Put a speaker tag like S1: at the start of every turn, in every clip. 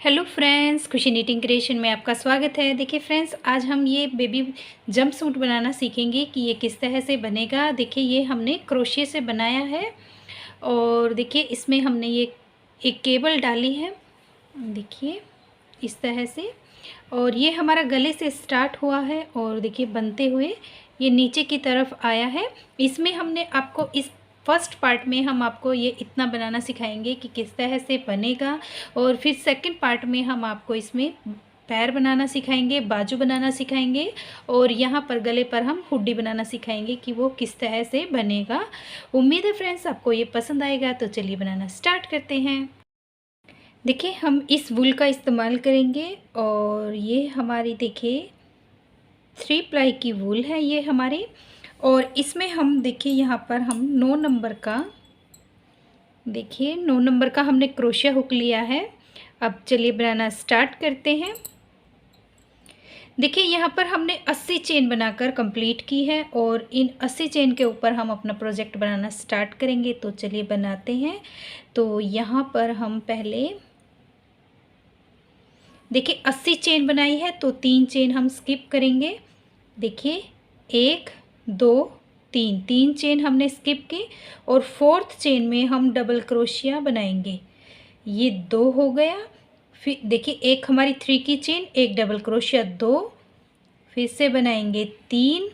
S1: Hello friends, खुशी knitting creation में आपका स्वागत है। देखिए फ्रेंड्स, आज हम ये बेबी जंप सूट बनाना सीखेंगे कि ये किस तरह से बनेगा। देखिए ये हमने क्रोशे से बनाया है और देखिए इसमें हमने ये एक केबल डाली है, देखिए इस तरह से। और ये हमारा गले से स्टार्ट हुआ है और देखिए बनते हुए ये नीचे की तरफ आया है। इसमें हमने आपको इस फर्स्ट पार्ट में हम आपको ये इतना बनाना सिखाएंगे कि किस तरह से बनेगा, और फिर सेकंड पार्ट में हम आपको इसमें पैर बनाना सिखाएंगे, बाजू बनाना सिखाएंगे, और यहाँ पर गले पर हम हुड्डी बनाना सिखाएंगे कि वो किस तरह से बनेगा। उम्मीद है फ्रेंड्स आपको ये पसंद आएगा, तो चलिए बनाना स्टार्ट करते हैं। देखिए हम इस वूल का इस्तेमाल करेंगे और ये हमारी देखिए 3 प्लाई की वूल है ये हमारी। और इसमें हम देखिए यहाँ पर हम 9 नंबर का, देखिए 9 नंबर का हमने क्रोशिया हुक लिया है। अब चलिए बनाना स्टार्ट करते हैं। देखिए यहाँ पर हमने 80 चेन बनाकर कंप्लीट की है और इन 80 चेन के ऊपर हम अपना प्रोजेक्ट बनाना स्टार्ट करेंगे। तो चलिए बनाते हैं। तो यहाँ पर हम पहले देखिए 80 चेन बनाई है तो 3 चेन हम स्किप करेंगे। देखिए 1 2 3, 3 चेन हमने स्किप की और फोर्थ चेन में हम डबल क्रोशिया बनाएंगे। ये 2 हो गया। फिर देखिए एक हमारी 3 की चेन, एक डबल क्रोशिया 2, फिर से बनाएंगे 3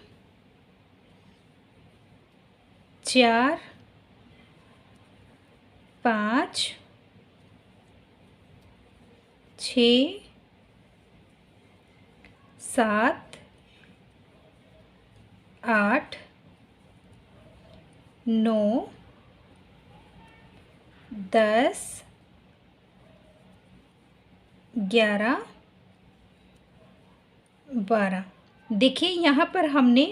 S1: 4 5 6 7 8 9 10 11 12। देखिए यहाँ पर हमने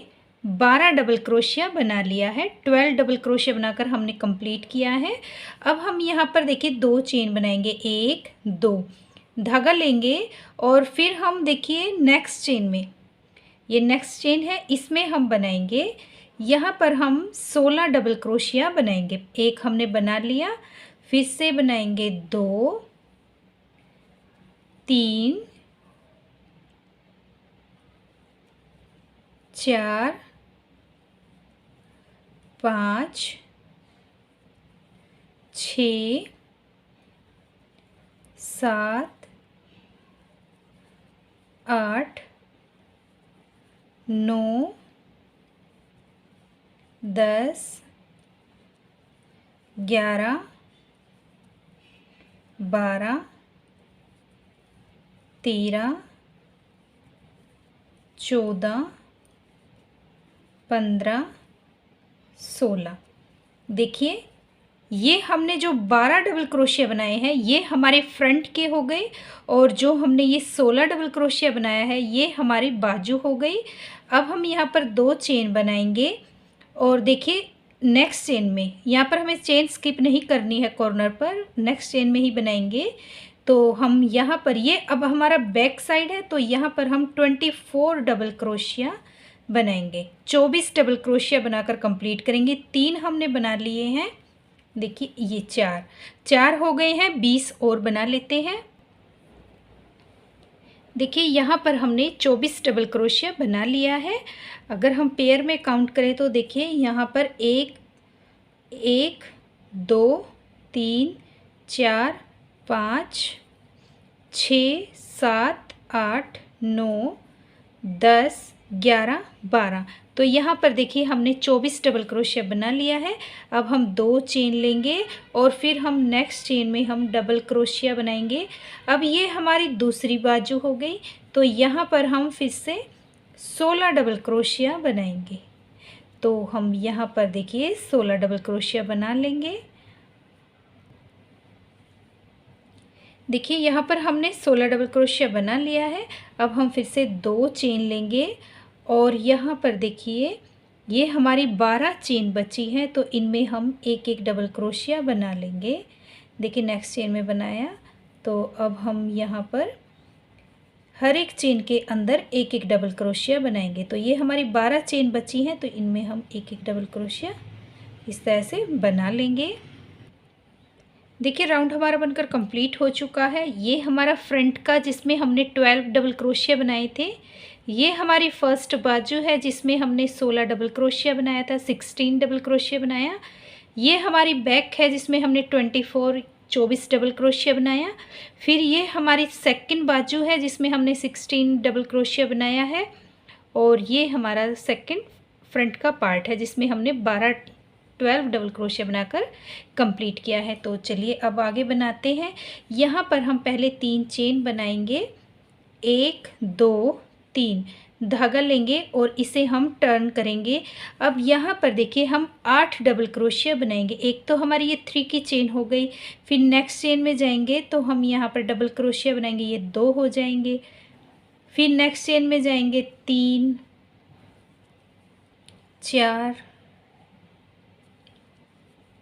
S1: 12 डबल क्रोशिया बना लिया है। 12 डबल क्रोशिया बनाकर हमने कंप्लीट किया है। अब हम यहाँ पर देखिए 2 चेन बनाएंगे, 1 2 धागा लेंगे और फिर हम देखिए नेक्स्ट चेन में, ये नेक्स्ट चेन है, इसमें हम बनाएंगे, यहाँ पर हम 16 डबल क्रोशिया बनाएंगे। एक हमने बना लिया, फिर से बनाएंगे 2 3 4 5 6 7 8 9 10 11 12 13 14 15 16। देखिए ये हमने जो 12 डबल क्रोशिया बनाए हैं ये हमारे फ्रंट के हो गए, और जो हमने ये 16 डबल क्रोशिया बनाया है ये हमारी बाजू हो गई। अब हम यहाँ पर 2 चेन बनाएंगे और देखिए नेक्स्ट चेन में, यहाँ पर हमें चेन स्किप नहीं करनी है, कॉर्नर पर नेक्स्ट चेन में ही बनाएंगे। तो हम यहाँ पर ये अब हमारा बैक साइड है, तो यहाँ पर हम 24 डबल क्रोशिया बनाएंगे। 24 डबल क्रोशिया बनाकर कंप्लीट करेंगे। 3 हमने बना लिए हैं, देखिए ये 4 हो गए हैं, 20 और बना लेते हैं। देखिए यहाँ पर हमने 24 डबल क्रोशिया बना लिया है। अगर हम पेयर में काउंट करें तो देखिए यहाँ पर 1 2 3 4 5 6 7 8 9 10 11 12। तो यहाँ पर देखिए हमने 24 डबल क्रोशिया बना लिया है। अब हम 2 चेन लेंगे और फिर हम नेक्स्ट चेन में हम डबल क्रोशिया बनाएंगे। अब ये हमारी दूसरी बाजू हो गई, तो यहाँ पर हम फिर से 16 डबल क्रोशिया बनाएंगे। तो हम यहाँ पर देखिए 16 डबल क्रोशिया बना लेंगे। देखिए यहाँ पर हमने 16 डबल क्रोशिया बना लिया है। अब हम फिर से 2 चेन लेंगे और यहाँ पर देखिए ये हमारी 12 चेन बची हैं, तो इनमें हम एक एक डबल क्रोशिया बना लेंगे। देखिए नेक्स्ट चेन में बनाया, तो अब हम यहाँ पर हर एक चेन के अंदर एक एक डबल क्रोशिया बनाएंगे। तो ये हमारी 12 चेन बची हैं, तो इनमें हम एक एक डबल क्रोशिया इस तरह से बना लेंगे। देखिए राउंड हमारा बनकर कंप्लीट हो चुका है। ये हमारा फ्रंट का जिसमें हमने 12 डबल क्रोशिया बनाए थे। ये हमारी फर्स्ट बाजू है जिसमें हमने 16 डबल क्रोशिया बनाया था, 16 डबल क्रोशिया बनाया। ये हमारी बैक है जिसमें हमने 24 डबल क्रोशिया बनाया। फिर ये हमारी सेकंड बाजू है जिसमें हमने 16 डबल क्रोशिया बनाया है। और ये हमारा सेकंड फ्रंट का पार्ट है जिसमें हमने 12 डबल क्रोशिया बनाकर कंप्लीट किया है। तो चलिए अब आगे बनाते हैं। यहाँ पर हम पहले 3 चेन बनाएंगे, 1 2 3 धागा लेंगे और इसे हम टर्न करेंगे। अब यहाँ पर देखिए हम 8 डबल क्रोशिया बनाएंगे। एक तो हमारी ये 3 की चेन हो गई। फिर नेक्स्ट चेन में जाएंगे तो हम यहाँ पर डबल क्रोशिया बनाएंगे, ये 2 हो जाएंगे। फिर नेक्स्ट चेन में जाएंगे 3 4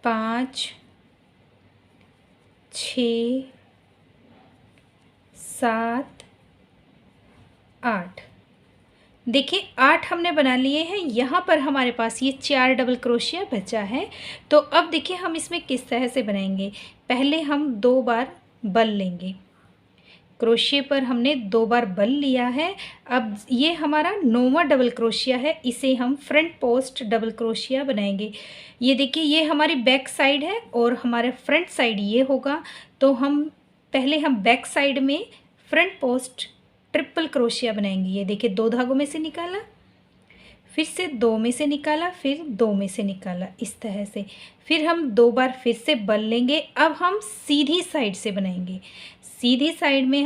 S1: 5 6 7 8। देखिए 8 हमने बना लिए हैं। यहाँ पर हमारे पास ये 4 डबल क्रोशिया बचा है। तो अब देखिए हम इसमें किस तरह से बनाएंगे। पहले हम 2 बार बल लेंगे, क्रोशिया पर हमने 2 बार बल लिया है। अब ये हमारा 9वां डबल क्रोशिया है, इसे हम फ्रंट पोस्ट डबल क्रोशिया बनाएंगे। ये देखिए ये हमारी बैक साइड है और हमारा फ्रंट साइड ये होगा। तो पहले हम बैक साइड में फ्रंट पोस्ट ट्रिपल क्रोशिया बनाएंगे। ये देखिए 2 धागों में से निकाला, फिर से 2 में से निकाला, फिर 2 में से निकाला, इस तरह से। फिर हम 2 बार फिर से बल लेंगे। अब हम सीधी साइड से बनाएंगे। सीधी साइड में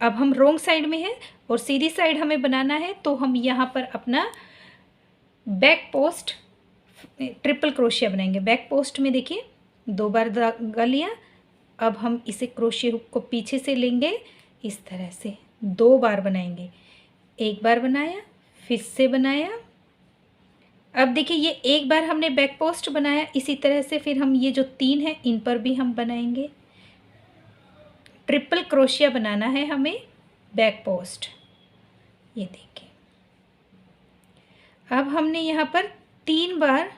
S1: अब हम रोंग साइड में हैं और सीधी साइड हमें बनाना है। तो हम यहाँ पर अपना बैक पोस्ट ट्रिपल क्रोशिया बनाएंगे। बैक पोस्ट में देखिए 2 बार धागा लिया। अब हम इसे क्रोशिया हुक को पीछे से लेंगे, इस तरह से 2 बार बनाएंगे। 1 बार बनाया, फिर से बनाया। अब देखिए ये 1 बार हमने बैक पोस्ट बनाया, इसी तरह से फिर हम ये जो 3 हैं इन पर भी हम बनाएंगे। ट्रिपल क्रोशिया बनाना है हमें बैक पोस्ट। ये देखिए अब हमने यहाँ पर 3 बार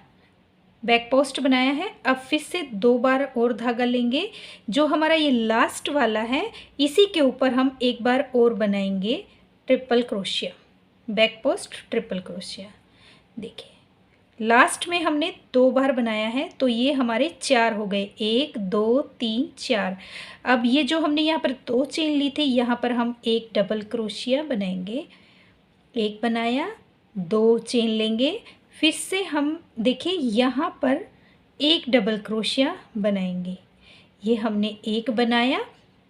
S1: बैक पोस्ट बनाया है। अब फिर से 2 बार और धागा लेंगे। जो हमारा ये लास्ट वाला है इसी के ऊपर हम 1 बार और बनाएंगे triple crochet, back post triple crochet. देखिए लास्ट में हमने 2 बार बनाया है तो ये हमारे 4 हो गए, 1 2 3 4। अब ये जो हमने यहाँ पर 2 चेन ली थी यहाँ पर हम 1 डबल क्रोशिया बनाएंगे। 1 बनाया, 2 चेन लेंगे, फिर से हम देखिए यहाँ पर 1 डबल क्रोशिया बनाएंगे। ये हमने 1 बनाया,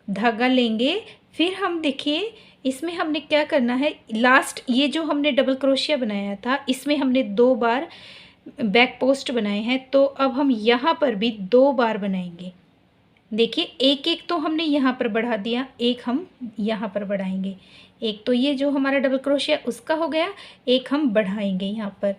S1: धागा लेंगे। फिर हम देखिए इसमें हमने क्या करना है, लास्ट ये जो हमने डबल क्रोशिया बनाया था इसमें हमने 2 बार बैक पोस्ट बनाए हैं। तो अब हम यहाँ पर भी 2 बार बनाएंगे। देखिए एक एक तो हमने यहाँ पर बढ़ा दिया, एक हम यहाँ पर बढ़ाएंगे। एक तो ये जो हमारा डबल क्रोशिया उसका हो गया, एक हम बढ़ाएंगे यहाँ पर।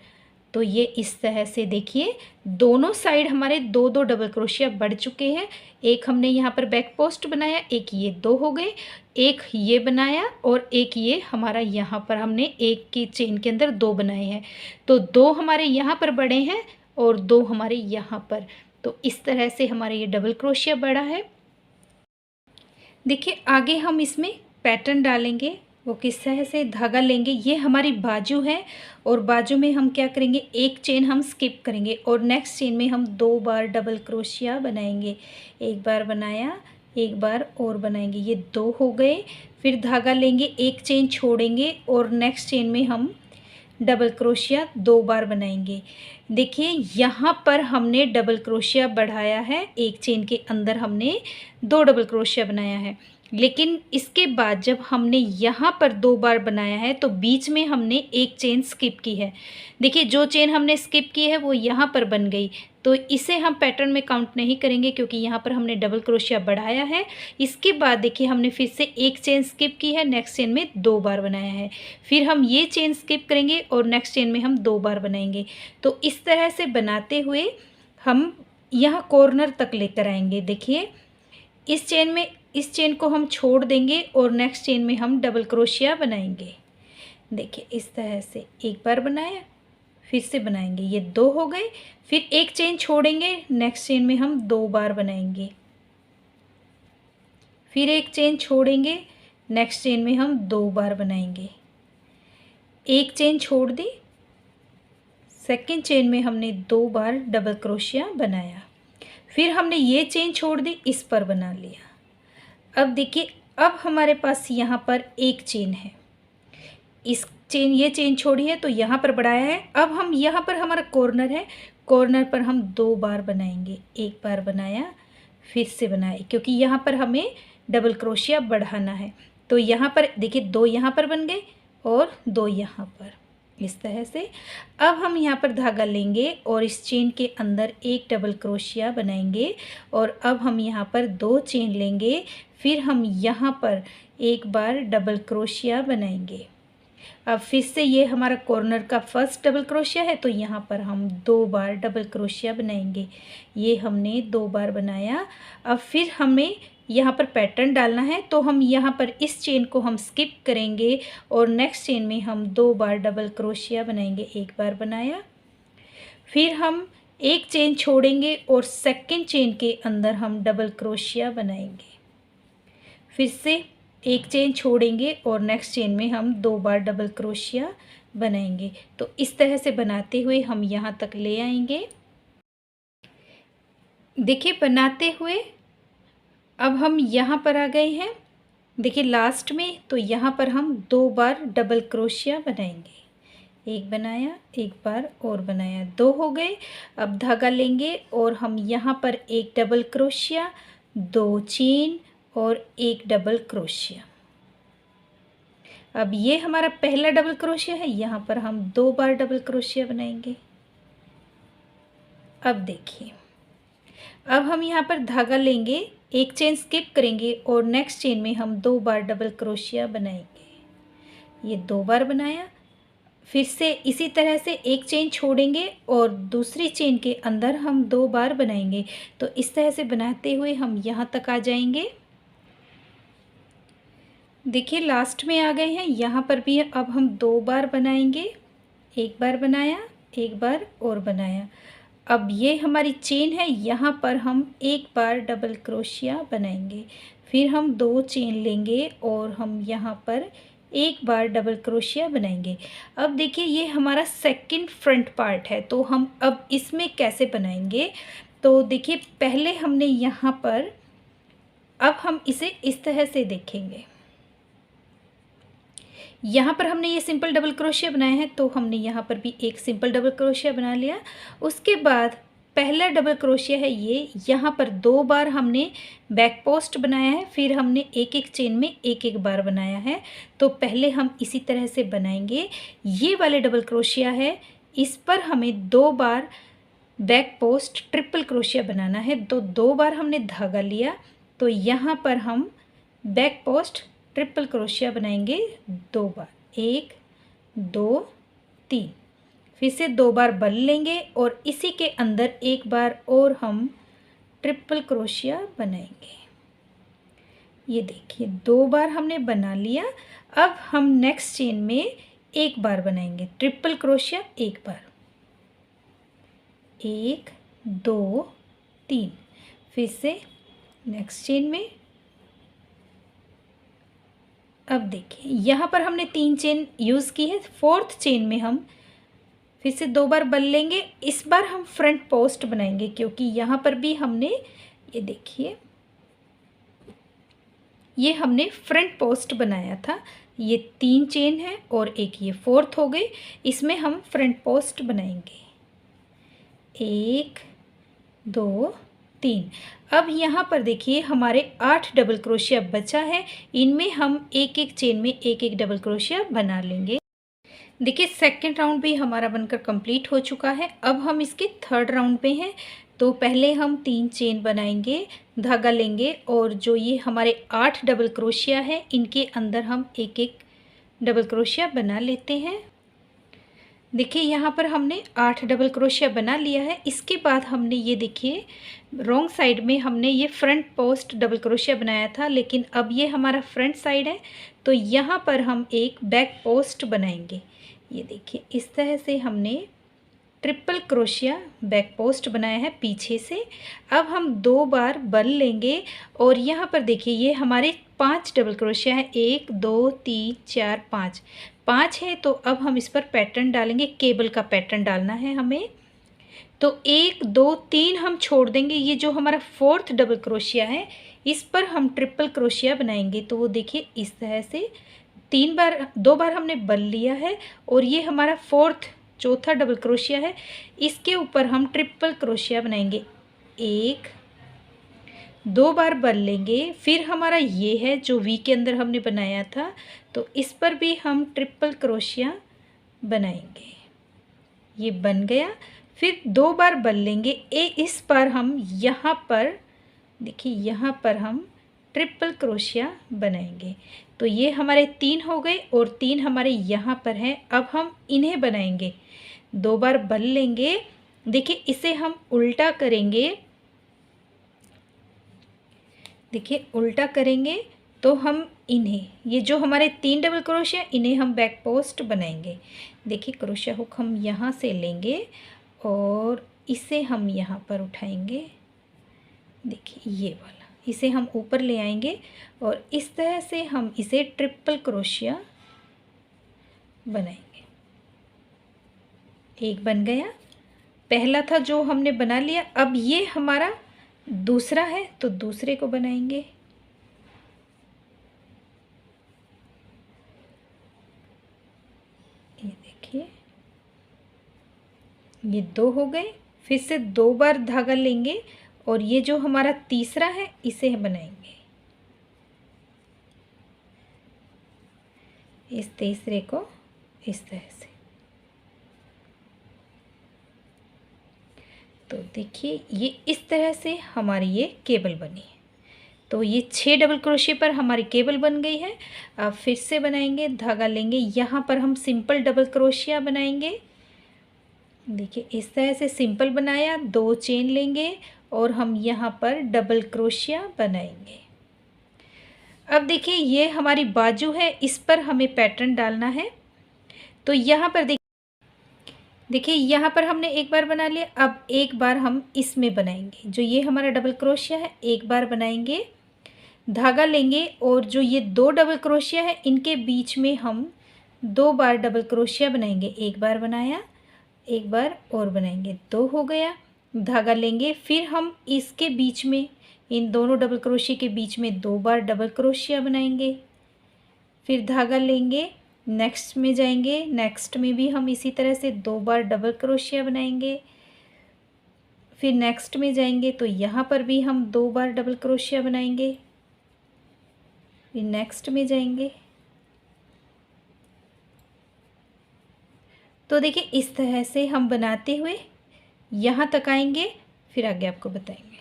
S1: तो ये इस तरह से देखिए दोनों साइड हमारे 2 डबल क्रोशिया बढ़ चुके हैं। एक हमने यहाँ पर बैक पोस्ट बनाया, एक ये 2 हो गए, एक ये बनाया और एक ये हमारा यहाँ पर हमने एक की चेन के अंदर 2 बनाए हैं। तो 2 हमारे यहाँ पर बढ़े हैं और 2 हमारे यहाँ पर। तो इस तरह से हमारा ये डबल क्रोशिया बढ़ा है। देखिए आगे हम इसमें पैटर्न डालेंगे, वो किस तरह से धागा लेंगे। ये हमारी बाजू है और बाजू में हम क्या करेंगे, 1 चेन हम स्किप करेंगे और नेक्स्ट चेन में हम 2 बार डबल क्रोशिया बनाएंगे। 1 बार बनाया, 1 बार और बनाएंगे, ये 2 हो गए। फिर धागा लेंगे, 1 चेन छोड़ेंगे और नेक्स्ट चेन में हम डबल क्रोशिया 2 बार बनाएंगे। देखिए यहाँ पर हमने डबल क्रोशिया बढ़ाया है, 1 चेन के अंदर हमने 2 डबल क्रोशिया बनाया है। लेकिन इसके बाद जब हमने यहाँ पर 2 बार बनाया है तो बीच में हमने 1 चेन स्किप की है। देखिए जो चेन हमने स्किप की है वो यहाँ पर बन गई, तो इसे हम पैटर्न में काउंट नहीं करेंगे क्योंकि यहाँ पर हमने डबल क्रोशिया बढ़ाया है। इसके बाद देखिए हमने फिर से 1 चेन स्किप की है, नेक्स्ट चेन में 2 बार बनाया है। फिर हम ये चेन स्किप करेंगे और नेक्स्ट चेन में हम 2 बार बनाएंगे। तो इस तरह से बनाते हुए हम यहाँ कॉर्नर तक लेकर आएंगे। देखिए इस चेन को हम छोड़ देंगे और नेक्स्ट चेन में हम डबल क्रोशिया बनाएंगे। देखिए इस तरह से 1 बार बनाया, फिर से बनाएंगे। ये 2 हो गए, फिर एक चेन छोड़ेंगे, नेक्स्ट चेन में हम 2 बार बनाएंगे, फिर एक चेन छोड़ेंगे, नेक्स्ट चेन में हम 2 बार बनाएंगे, एक चेन छोड़ दी, सेकंड चेन में हमने 2 बार डबल क्रोशिया बनाया, फिर हमने ये चेन छोड़ दी, इस पर बना लिया। अब देखिए, अब हमारे पास यहाँ पर एक चेन है, इस चेन ये चेन छोड़ी है तो यहाँ पर बढ़ाया है। अब हम यहाँ पर हमारा कॉर्नर है, कॉर्नर पर हम 2 बार बनाएंगे, एक बार बनाया, फिर से बनाए, क्योंकि यहाँ पर हमें डबल क्रोशिया बढ़ाना है। तो यहाँ पर देखिए 2 यहाँ पर बन गए और 2 यहाँ पर, इस तरह से। अब हम यहाँ पर धागा लेंगे और इस चेन के अंदर एक डबल क्रोशिया बनाएंगे और अब हम यहाँ पर 2 चेन लेंगे, फिर हम यहाँ पर एक बार डबल क्रोशिया बनाएंगे। अब फिर से ये हमारा कॉर्नर का फर्स्ट डबल क्रोशिया है, तो यहाँ पर हम 2 बार डबल क्रोशिया बनाएंगे। ये हमने 2 बार बनाया। अब फिर हमें यहाँ पर पैटर्न डालना है, तो हम यहाँ पर इस चेन को हम स्किप करेंगे और नेक्स्ट चेन में हम 2 बार डबल क्रोशिया बनाएंगे। एक बार बनाया, फिर हम एक चेन छोड़ेंगे और सेकंड चेन के अंदर हम डबल क्रोशिया बनाएंगे, फिर से एक चेन छोड़ेंगे और नेक्स्ट चेन में हम 2 बार डबल क्रोशिया बनाएंगे। तो इस तरह से बनाते हुए हम यहाँ तक ले आएंगे। देखिए बनाते हुए अब हम यहाँ पर आ गए हैं, देखिए लास्ट में, तो यहाँ पर हम 2 बार डबल क्रोशिया बनाएंगे। एक बनाया, एक बार और बनाया, 2 हो गए। अब धागा लेंगे और हम यहाँ पर एक डबल क्रोशिया, 2 चेन और एक डबल क्रोशिया। अब ये हमारा पहला डबल क्रोशिया है, यहाँ पर हम 2 बार डबल क्रोशिया बनाएंगे। अब देखिए, अब हम यहाँ पर धागा लेंगे, एक चेन स्किप करेंगे और नेक्स्ट चेन में हम 2 बार डबल क्रोशिया बनाएंगे। ये 2 बार बनाया, फिर से इसी तरह से एक चेन छोड़ेंगे और दूसरी चेन के अंदर हम 2 बार बनाएंगे। तो इस तरह से बनाते हुए हम यहाँ तक आ जाएंगे। देखिए लास्ट में आ गए हैं, यहाँ पर भी अब हम 2 बार बनाएंगे। एक बार बनाया, एक बार और बनाया। अब ये हमारी चेन है, यहाँ पर हम एक बार डबल क्रोशिया बनाएंगे, फिर हम 2 चेन लेंगे और हम यहाँ पर एक बार डबल क्रोशिया बनाएंगे। अब देखिए ये हमारा सेकंड फ्रंट पार्ट है, तो हम अब इसमें कैसे बनाएंगे। तो देखिए पहले हमने यहाँ पर, अब हम इसे इस तरह से देखेंगे, यहाँ पर हमने ये सिंपल डबल क्रोशिया बनाया है, तो हमने यहाँ पर भी एक सिंपल डबल क्रोशिया बना लिया। उसके बाद पहला डबल क्रोशिया है ये, यहाँ पर 2 बार हमने बैक पोस्ट बनाया है, फिर हमने एक एक चेन में एक एक बार बनाया है। तो पहले हम इसी तरह से बनाएंगे। ये वाले डबल क्रोशिया है, इस पर हमें 2 बार बैक पोस्ट ट्रिपल क्रोशिया बनाना है। तो 2 बार हमने धागा लिया, तो यहाँ पर हम बैक पोस्ट ट्रिपल क्रोशिया बनाएंगे 2 बार, 1 2 3, फिर से 2 बार बन लेंगे और इसी के अंदर एक बार और हम ट्रिपल क्रोशिया बनाएंगे। ये देखिए 2 बार हमने बना लिया। अब हम नेक्स्ट चेन में एक बार बनाएंगे, ट्रिपल क्रोशिया एक बार, 1 2 3, फिर से नेक्स्ट चेन में। अब देखिए यहाँ पर हमने 3 चेन यूज़ की है, 4th चेन में हम फिर से 2 बार बन लेंगे। इस बार हम फ्रंट पोस्ट बनाएंगे, क्योंकि यहाँ पर भी हमने, ये देखिए ये हमने फ्रंट पोस्ट बनाया था। ये 3 चेन है और एक ये 4th हो गई, इसमें हम फ्रंट पोस्ट बनाएंगे, 1 2 3। अब यहाँ पर देखिए हमारे 8 डबल क्रोशिया बचा है, इनमें हम एक एक चेन में एक एक डबल क्रोशिया बना लेंगे। देखिए सेकंड राउंड भी हमारा बनकर कंप्लीट हो चुका है। अब हम इसके थर्ड राउंड पे हैं। तो पहले हम 3 चेन बनाएंगे, धागा लेंगे और जो ये हमारे 8 डबल क्रोशिया है, इनके अंदर हम एक एक डबल क्रोशिया बना लेते हैं। देखिए यहाँ पर हमने 8 डबल क्रोशिया बना लिया है। इसके बाद हमने ये देखिए रॉन्ग साइड में हमने ये फ्रंट पोस्ट डबल क्रोशिया बनाया था, लेकिन अब ये हमारा फ्रंट साइड है, तो यहाँ पर हम एक बैक पोस्ट बनाएंगे। ये देखिए इस तरह से हमने ट्रिपल क्रोशिया बैक पोस्ट बनाया है पीछे से। अब हम 2 बार बल लेंगे और यहाँ पर देखिए ये हमारे 5 डबल क्रोशिया है, 1 2 3 4 5 5 है। तो अब हम इस पर पैटर्न डालेंगे, केबल का पैटर्न डालना है हमें। तो 1 2 3 हम छोड़ देंगे, ये जो हमारा 4th डबल क्रोशिया है इस पर हम ट्रिपल क्रोशिया बनाएंगे। तो वो देखिए इस तरह से 2 बार हमने बल लिया है और ये हमारा चौथा डबल क्रोशिया है, इसके ऊपर हम ट्रिपल क्रोशिया बनाएंगे। 1 2 बार बल लेंगे, फिर हमारा ये है जो वी के अंदर हमने बनाया था, तो इस पर भी हम ट्रिपल क्रोशिया बनाएंगे। ये बन गया। फिर 2 बार बल लेंगे, इस पर हम यहाँ पर देखिए यहाँ पर हम ट्रिपल क्रोशिया बनाएंगे। तो ये हमारे 3 हो गए और 3 हमारे यहाँ पर हैं। अब हम इन्हें बनाएंगे, 2 बार बल लेंगे। देखिए इसे हम उल्टा करेंगे, देखिए उल्टा करेंगे तो हम इन्हें, ये जो हमारे 3 डबल क्रोशिया इन्हें हम बैक पोस्ट बनाएंगे। देखिए क्रोशिया हुक हम यहाँ से लेंगे और इसे हम यहाँ पर उठाएंगे। देखिए ये वाला, इसे हम ऊपर ले आएंगे और इस तरह से हम इसे ट्रिपल क्रोशिया बनाएंगे। एक बन गया, पहला था जो हमने बना लिया। अब ये हमारा दूसरा है तो दूसरे को बनाएंगे। ये देखिए ये 2 हो गए। फिर से 2 बार धागा लेंगे और ये जो हमारा तीसरा है इसे बनाएंगे। इस तीसरे को इस तरह से। तो देखिए ये इस तरह से हमारी ये केबल बनी है। तो ये 6 डबल क्रोशिया पर हमारी केबल बन गई है। अब फिर से बनाएंगे, धागा लेंगे, यहाँ पर हम सिंपल डबल क्रोशिया बनाएंगे। देखिए इस तरह से सिंपल बनाया, 2 चेन लेंगे और हम यहाँ पर डबल क्रोशिया बनाएंगे। अब देखिए ये हमारी बाजू है, इस पर हमें पैटर्न डालना है। तो यहाँ पर देखिए यहाँ पर हमने एक बार बना लिया। अब एक बार हम इसमें बनाएंगे, जो ये हमारा डबल क्रोशिया है एक बार बनाएंगे, धागा लेंगे और जो ये 2 डबल क्रोशिया है इनके बीच में हम 2 बार डबल क्रोशिया बनाएंगे। एक बार बनाया, एक बार और बनाएंगे, 2 हो गया। धागा लेंगे, फिर हम इसके बीच में, इन दोनों डबल क्रोशिया के बीच में 2 बार डबल क्रोशिया बनाएंगे। फिर धागा लेंगे, नेक्स्ट में जाएंगे, नेक्स्ट में भी हम इसी तरह से 2 बार डबल क्रोशिया बनाएंगे। फिर नेक्स्ट में जाएंगे तो यहाँ पर भी हम 2 बार डबल क्रोशिया बनाएंगे। फिर नेक्स्ट में जाएंगे। तो देखिए इस तरह से हम बनाते हुए यहाँ तक आएंगे, फिर आगे आपको बताएंगे।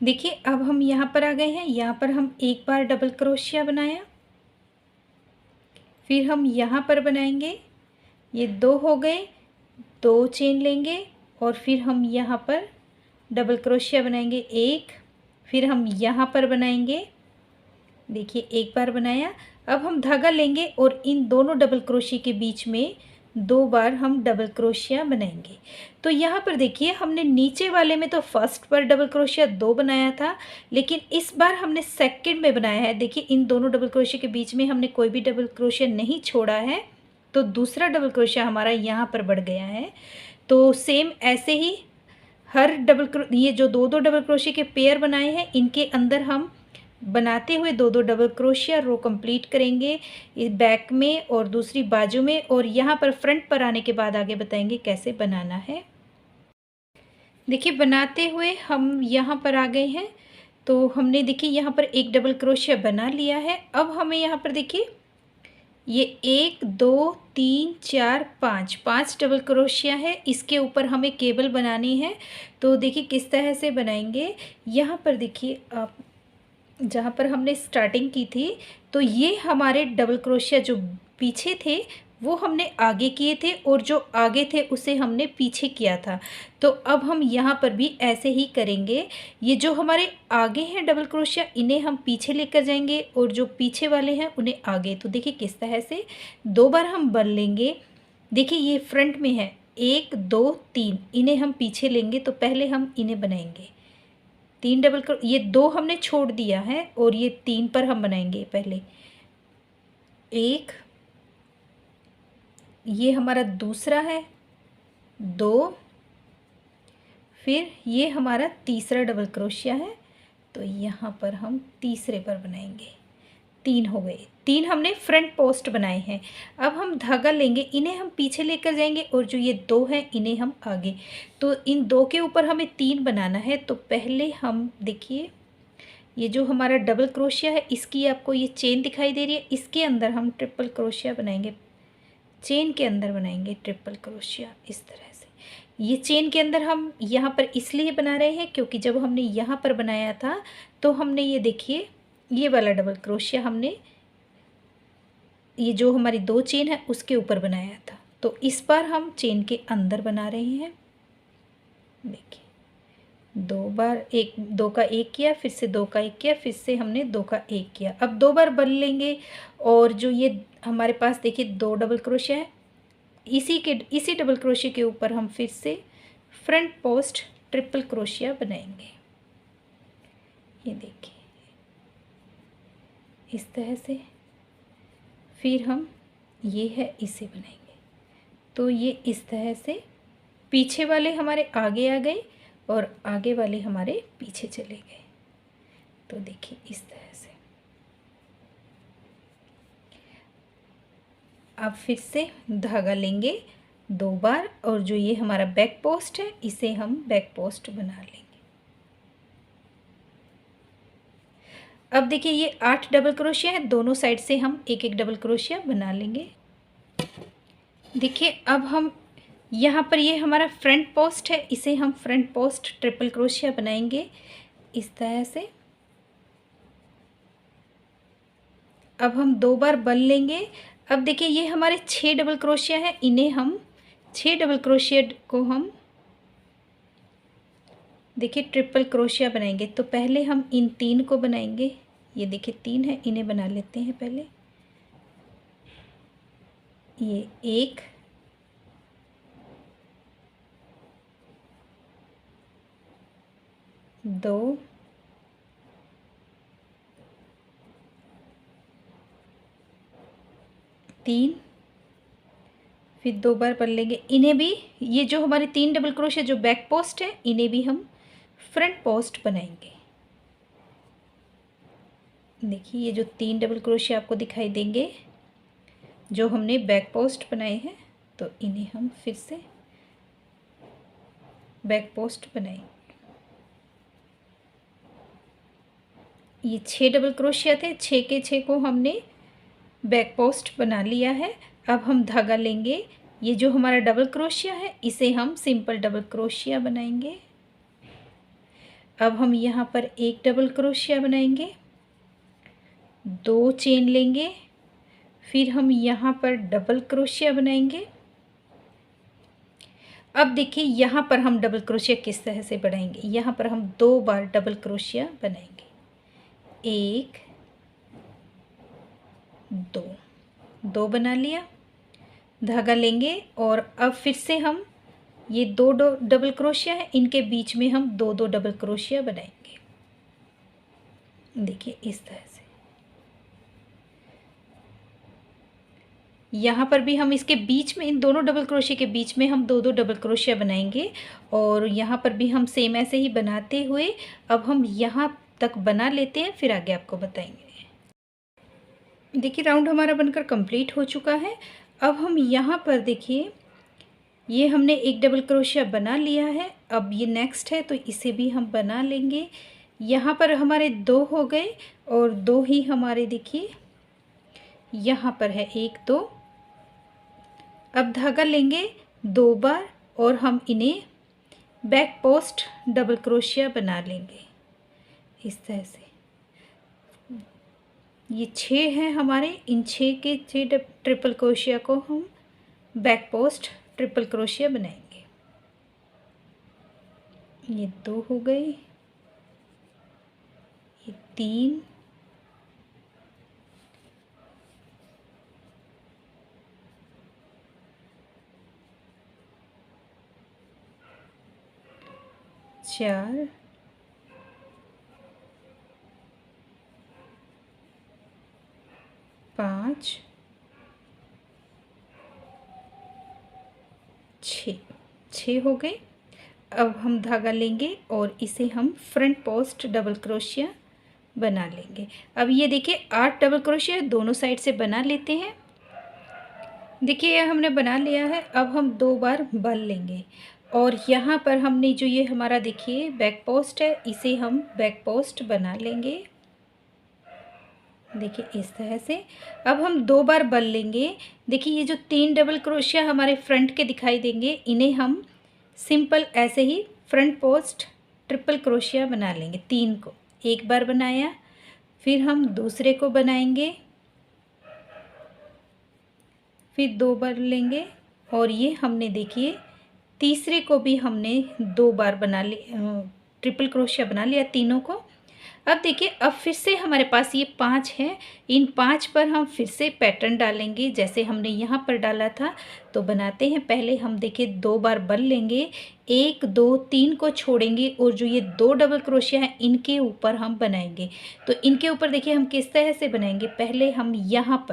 S1: देखिए अब हम यहाँ पर आ गए हैं। यहाँ पर हम एक बार डबल क्रोशिया बनाया, फिर हम यहाँ पर बनाएंगे, ये 2 हो गए, 2 चेन लेंगे और फिर हम यहाँ पर डबल क्रोशिया बनाएंगे 1, फिर हम यहाँ पर बनाएंगे। देखिए एक बार बनाया। अब हम धागा लेंगे और इन दोनों डबल क्रोशिया के बीच में 2 बार हम डबल क्रोशिया बनाएंगे। तो यहाँ पर देखिए हमने नीचे वाले में तो फर्स्ट पर डबल क्रोशिया 2 बनाया था, लेकिन इस बार हमने सेकंड में बनाया है। देखिए इन दोनों डबल क्रोशिया के बीच में हमने कोई भी डबल क्रोशिया नहीं छोड़ा है, तो दूसरा डबल क्रोशिया हमारा यहाँ पर बढ़ गया है। तो सेम ऐसे ही हर ये जो 2-2 डबल क्रोशिया के पेयर बनाए हैं इनके अंदर हम बनाते हुए 2-2 डबल क्रोशिया रो कंप्लीट करेंगे, इस बैक में और दूसरी बाजू में, और यहाँ पर फ्रंट पर आने के बाद आगे बताएंगे कैसे बनाना है। देखिए बनाते हुए हम यहाँ पर आ गए हैं। तो हमने देखिए यहाँ पर एक डबल क्रोशिया बना लिया है। अब हमें यहाँ पर देखिए ये 1 2 3 4 5 डबल क्रोशिया है, इसके ऊपर हमें केबल बनानी है। तो देखिए किस तरह से बनाएंगे। यहाँ पर देखिए आप जहाँ पर हमने स्टार्टिंग की थी, तो ये हमारे डबल क्रोशिया जो पीछे थे वो हमने आगे किए थे और जो आगे थे उसे हमने पीछे किया था। तो अब हम यहाँ पर भी ऐसे ही करेंगे। ये जो हमारे आगे हैं डबल क्रोशिया इन्हें हम पीछे लेकर जाएंगे और जो पीछे वाले हैं उन्हें आगे। तो देखिए किस तरह से 2 बार हम बल लेंगे, देखिए ये फ्रंट में है, 1 2 3, इन्हें हम पीछे लेंगे तो पहले हम इन्हें बनाएंगे 3 डबल ये 2 हमने छोड़ दिया है और ये 3 पर हम बनाएंगे पहले 1, ये हमारा दूसरा है 2, फिर ये हमारा तीसरा डबल क्रोशिया है, तो यहाँ पर हम तीसरे पर बनाएंगे 3 हो गए। 3 हमने फ्रंट पोस्ट बनाए हैं। अब हम धागा लेंगे, इन्हें हम पीछे लेकर जाएंगे और जो ये 2 हैं इन्हें हम आगे। तो इन 2 के ऊपर हमें 3 बनाना है। तो पहले हम देखिए ये जो हमारा डबल क्रोशिया है, इसकी आपको ये चेन दिखाई दे रही है, इसके अंदर हम ट्रिपल क्रोशिया बनाएंगे, चेन के अंदर बनाएंगे ट्रिपल क्रोशिया इस तरह से। ये चेन के अंदर हम यहाँ पर इसलिए बना रहे हैं क्योंकि जब हमने यहाँ पर बनाया था तो हमने ये देखिए ये वाला डबल क्रोशिया हमने ये जो हमारी 2 चेन है उसके ऊपर बनाया था, तो इस बार हम चेन के अंदर बना रहे हैं। देखिए 2 बार 1 2 का 1 किया, फिर से 2 का 1 किया, फिर से हमने 2 का 1 किया। अब 2 बार बन लेंगे और जो ये हमारे पास देखिए 2 डबल क्रोशिया है, इसी डबल क्रोशिया के ऊपर हम फिर से फ्रंट पोस्ट ट्रिपल क्रोशिया बनाएंगे। ये देखिए इस तरह से, फिर हम ये है इसे बनाएंगे। तो ये इस तरह से पीछे वाले हमारे आगे आ गए और आगे वाले हमारे पीछे चले गए। तो देखिए इस तरह से। अब फिर से धागा लेंगे 2 बार और जो ये हमारा बैक पोस्ट है इसे हम बैक पोस्ट बना लेंगे। अब देखिए ये 8 डबल क्रोशिया है, दोनों साइड से हम एक एक डबल क्रोशिया बना लेंगे। देखिए अब हम यहाँ पर ये हमारा फ्रंट पोस्ट है, इसे हम फ्रंट पोस्ट ट्रिपल क्रोशिया बनाएंगे इस तरह से। अब हम 2 बार बन लेंगे। अब देखिए ये हमारे 6 डबल क्रोशिया है, इन्हें हम 6 डबल क्रोशिया को हम देखिए ट्रिपल क्रोशिया बनाएंगे। तो पहले हम इन 3 को बनाएंगे, ये देखिए 3 है, इन्हें बना लेते हैं पहले। ये 1 2 3, फिर 2 बार बन लेंगे। इन्हें भी ये जो हमारे 3 डबल क्रोशिया जो बैक पोस्ट है इन्हें भी हम फ्रंट पोस्ट बनाएंगे। देखिए ये जो 3 डबल क्रोशिया आपको दिखाई देंगे जो हमने बैक पोस्ट बनाए हैं, तो इन्हें हम फिर से बैक पोस्ट बनाएंगे। ये 6 डबल क्रोशिया थे, 6 के 6 को हमने बैक पोस्ट बना लिया है। अब हम धागा लेंगे, ये जो हमारा डबल क्रोशिया है इसे हम सिंपल डबल क्रोशिया बनाएंगे। अब हम यहाँ पर एक डबल क्रोशिया बनाएंगे, 2 चेन लेंगे, फिर हम यहाँ पर डबल क्रोशिया बनाएंगे। अब देखिए यहाँ पर हम डबल क्रोशिया किस तरह से बढ़ाएंगे। यहाँ पर हम 2 बार डबल क्रोशिया बनाएंगे, 1 2 2 बना लिया। धागा लेंगे और अब फिर से हम ये 2 डबल क्रोशिया है, इनके बीच में हम 2 2 डबल क्रोशिया बनाएंगे। देखिए इस तरह से। यहाँ पर भी हम इसके बीच में इन दोनों डबल क्रोशिया के बीच में हम 2 2 डबल क्रोशिया बनाएंगे और यहाँ पर भी हम सेम ऐसे ही बनाते हुए अब हम यहाँ तक बना लेते हैं, फिर आगे आपको बताएंगे। देखिए राउंड हमारा बनकर कंप्लीट हो चुका है। अब हम यहाँ पर देखिए ये हमने एक डबल क्रोशिया बना लिया है। अब ये नेक्स्ट है तो इसे भी हम बना लेंगे। यहाँ पर हमारे 2 हो गए और 2 ही हमारे देखिए यहाँ पर है 1 2। अब धागा लेंगे 2 बार और हम इन्हें बैक पोस्ट डबल क्रोशिया बना लेंगे इस तरह से। ये 6 हैं हमारे, इन 6 के 6 ट्रिपल क्रोशिया को हम बैक पोस्ट ट्रिपल क्रोशिया बनाएंगे। ये 2 हो गए, ये 3, 4 5 6 हो गए। अब हम धागा लेंगे और इसे हम फ्रंट पोस्ट डबल क्रोशिया बना लेंगे। अब ये देखिए 8 डबल क्रोशिया दोनों साइड से बना लेते हैं। देखिए ये हमने बना लिया है। अब हम 2 बार बल लेंगे और यहाँ पर हमने जो ये हमारा देखिए बैक पोस्ट है, इसे हम बैक पोस्ट बना लेंगे। देखिए इस तरह से। अब हम 2 बार बल लेंगे। देखिए ये जो 3 डबल क्रोशिया हमारे फ्रंट के दिखाई देंगे, इन्हें हम सिंपल ऐसे ही फ्रंट पोस्ट ट्रिपल क्रोशिया बना लेंगे। 3 को एक बार बनाया, फिर हम दूसरे को बनाएंगे, फिर 2 बार लेंगे और ये हमने देखिए तीसरे को भी हमने 2 बार बना लिया, ट्रिपल क्रोशिया बना लिया तीनों को। अब देखिए अब फिर से हमारे पास ये 5 हैं। इन 5 पर हम फिर से पैटर्न डालेंगे जैसे हमने यहाँ पर डाला था। तो बनाते हैं। पहले हम देखिए 2 बार बल लेंगे, 1 2 3 को छोड़ेंगे और जो ये 2 डबल क्रोशिया हैं इनके ऊपर हम बनाएंगे। तो इनके ऊपर देखिए हम किस तरह से बनाएंगे। पहले हम यहाँ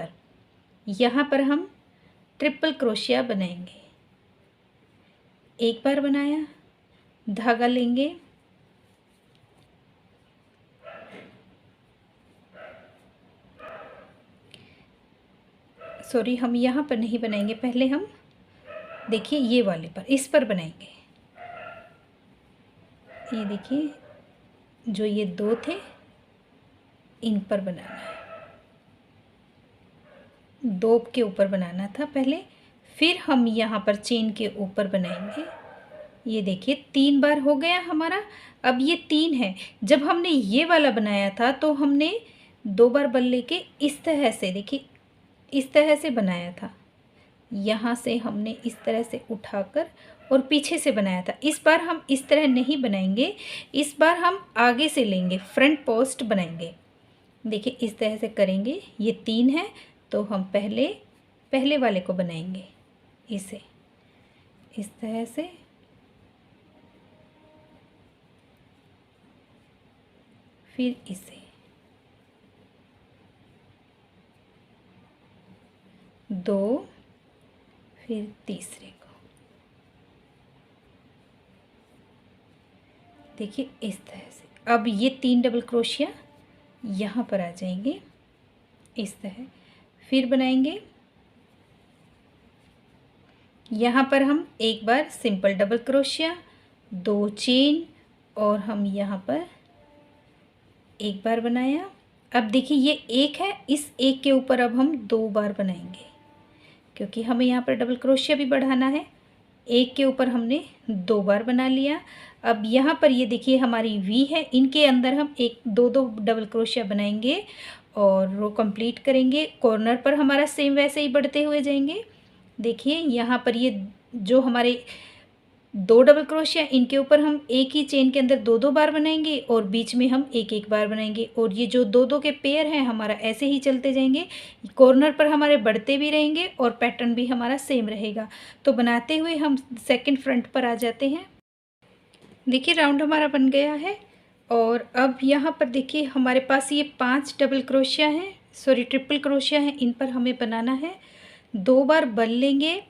S1: पर हम ट्रिपल क्रोशिया बनाएंगे। एक बार बनाया, धागा लेंगे, सॉरी हम यहाँ पर नहीं बनाएंगे, पहले हम देखिए ये वाले पर, इस पर बनाएंगे। ये देखिए जो ये 2 थे इन पर बनाना है, 2 के ऊपर बनाना था पहले, फिर हम यहाँ पर चेन के ऊपर बनाएंगे। ये देखिए 3 बार हो गया हमारा। अब ये 3 है। जब हमने ये वाला बनाया था तो हमने 2 बार बल लेके इस तरह से देखिए इस तरह से बनाया था। यहाँ से हमने इस तरह से उठाकर और पीछे से बनाया था। इस बार हम इस तरह नहीं बनाएंगे, इस बार हम आगे से लेंगे, फ्रंट पोस्ट बनाएंगे। देखिए इस तरह से करेंगे। ये 3 है तो हम पहले वाले को बनाएंगे, इसे इस तरह से, फिर इसे 2, फिर तीसरे को। देखिए इस तरह से। अब ये 3 डबल क्रोशिया यहाँ पर आ जाएंगे इस तरह, फिर बनाएंगे। यहाँ पर हम एक बार सिंपल डबल क्रोशिया, 2 चेन और हम यहाँ पर एक बार बनाया। अब देखिए ये 1 है, इस 1 के ऊपर अब हम 2 बार बनाएंगे क्योंकि हमें यहाँ पर डबल क्रोशिया भी बढ़ाना है। 1 के ऊपर हमने 2 बार बना लिया। अब यहाँ पर ये देखिए हमारी वी है, इनके अंदर हम 1 2 डबल क्रोशिया बनाएंगे और रो कंप्लीट करेंगे। कॉर्नर पर हमारा सेम वैसे ही बढ़ते हुए जाएंगे। देखिए यहाँ पर ये जो हमारे 2 डबल क्रोशिया, इनके ऊपर हम एक ही चेन के अंदर 2 बार बनाएंगे और बीच में हम 1 बार बनाएंगे और ये जो 2 के पेयर हैं हमारा ऐसे ही चलते जाएंगे। कॉर्नर पर हमारे बढ़ते भी रहेंगे और पैटर्न भी हमारा सेम रहेगा। तो बनाते हुए हम सेकंड फ्रंट पर आ जाते हैं। देखिए राउंड हमारा बन गया है और अब यहाँ पर देखिए हमारे पास ये 5 डबल क्रोशिया हैं, सॉरी ट्रिपल क्रोशिया हैं, इन पर हमें बनाना है। 2 बार बल लेंगे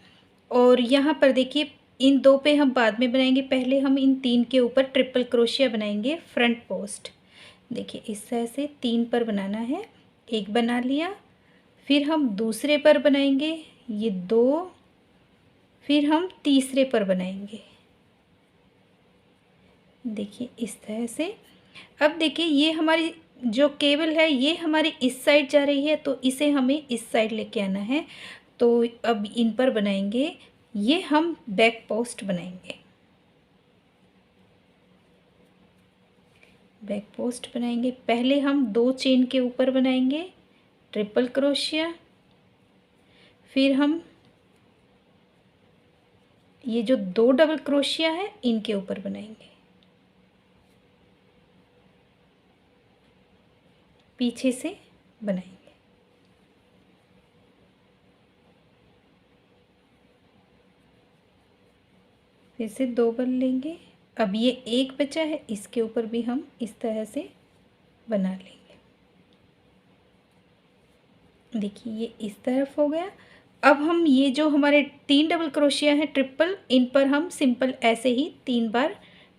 S1: और यहाँ पर देखिए इन 2 पे हम बाद में बनाएंगे, पहले हम इन 3 के ऊपर ट्रिपल क्रोशिया बनाएंगे फ्रंट पोस्ट। देखिए इस तरह से 3 पर बनाना है। एक बना लिया, फिर हम दूसरे पर बनाएंगे ये 2, फिर हम तीसरे पर बनाएंगे। देखिए इस तरह से। अब देखिए ये हमारी जो केबल है ये हमारी इस साइड जा रही है तो इसे हमें इस साइड लेके आना है। तो अब इन पर बनाएंगे, ये हम बैक पोस्ट बनाएंगे। बैक पोस्ट बनाएंगे, पहले हम 2 चेन के ऊपर बनाएंगे ट्रिपल क्रोशिया, फिर हम ये जो 2 डबल क्रोशिया है इनके ऊपर बनाएंगे, पीछे से बनाएंगे। फिर से 2 बल लेंगे, अब ये एक बचा है, इसके ऊपर भी हम इस तरह से बना लेंगे। देखिए ये इस तरफ हो गया। अब हम ये जो हमारे 3 डबल क्रोशिया हैं ट्रिपल, इन पर हम सिंपल ऐसे ही 3 बार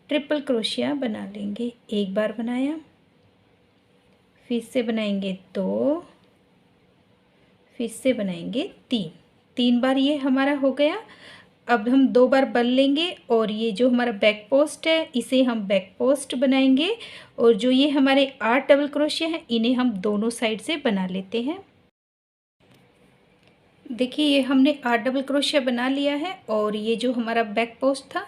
S1: ट्रिपल क्रोशिया बना लेंगे। एक बार बनाया, फिर से बनाएंगे 2, फिर से बनाएंगे 3। 3 बार ये हमारा हो गया। अब हम 2 बार बल लेंगे और ये जो हमारा बैक पोस्ट है इसे हम बैक पोस्ट बनाएंगे। और जो ये हमारे 8 डबल क्रोशिया हैं इन्हें हम दोनों साइड से बना लेते हैं। देखिए ये हमने 8 डबल क्रोशिया बना लिया है और ये जो हमारा बैक पोस्ट था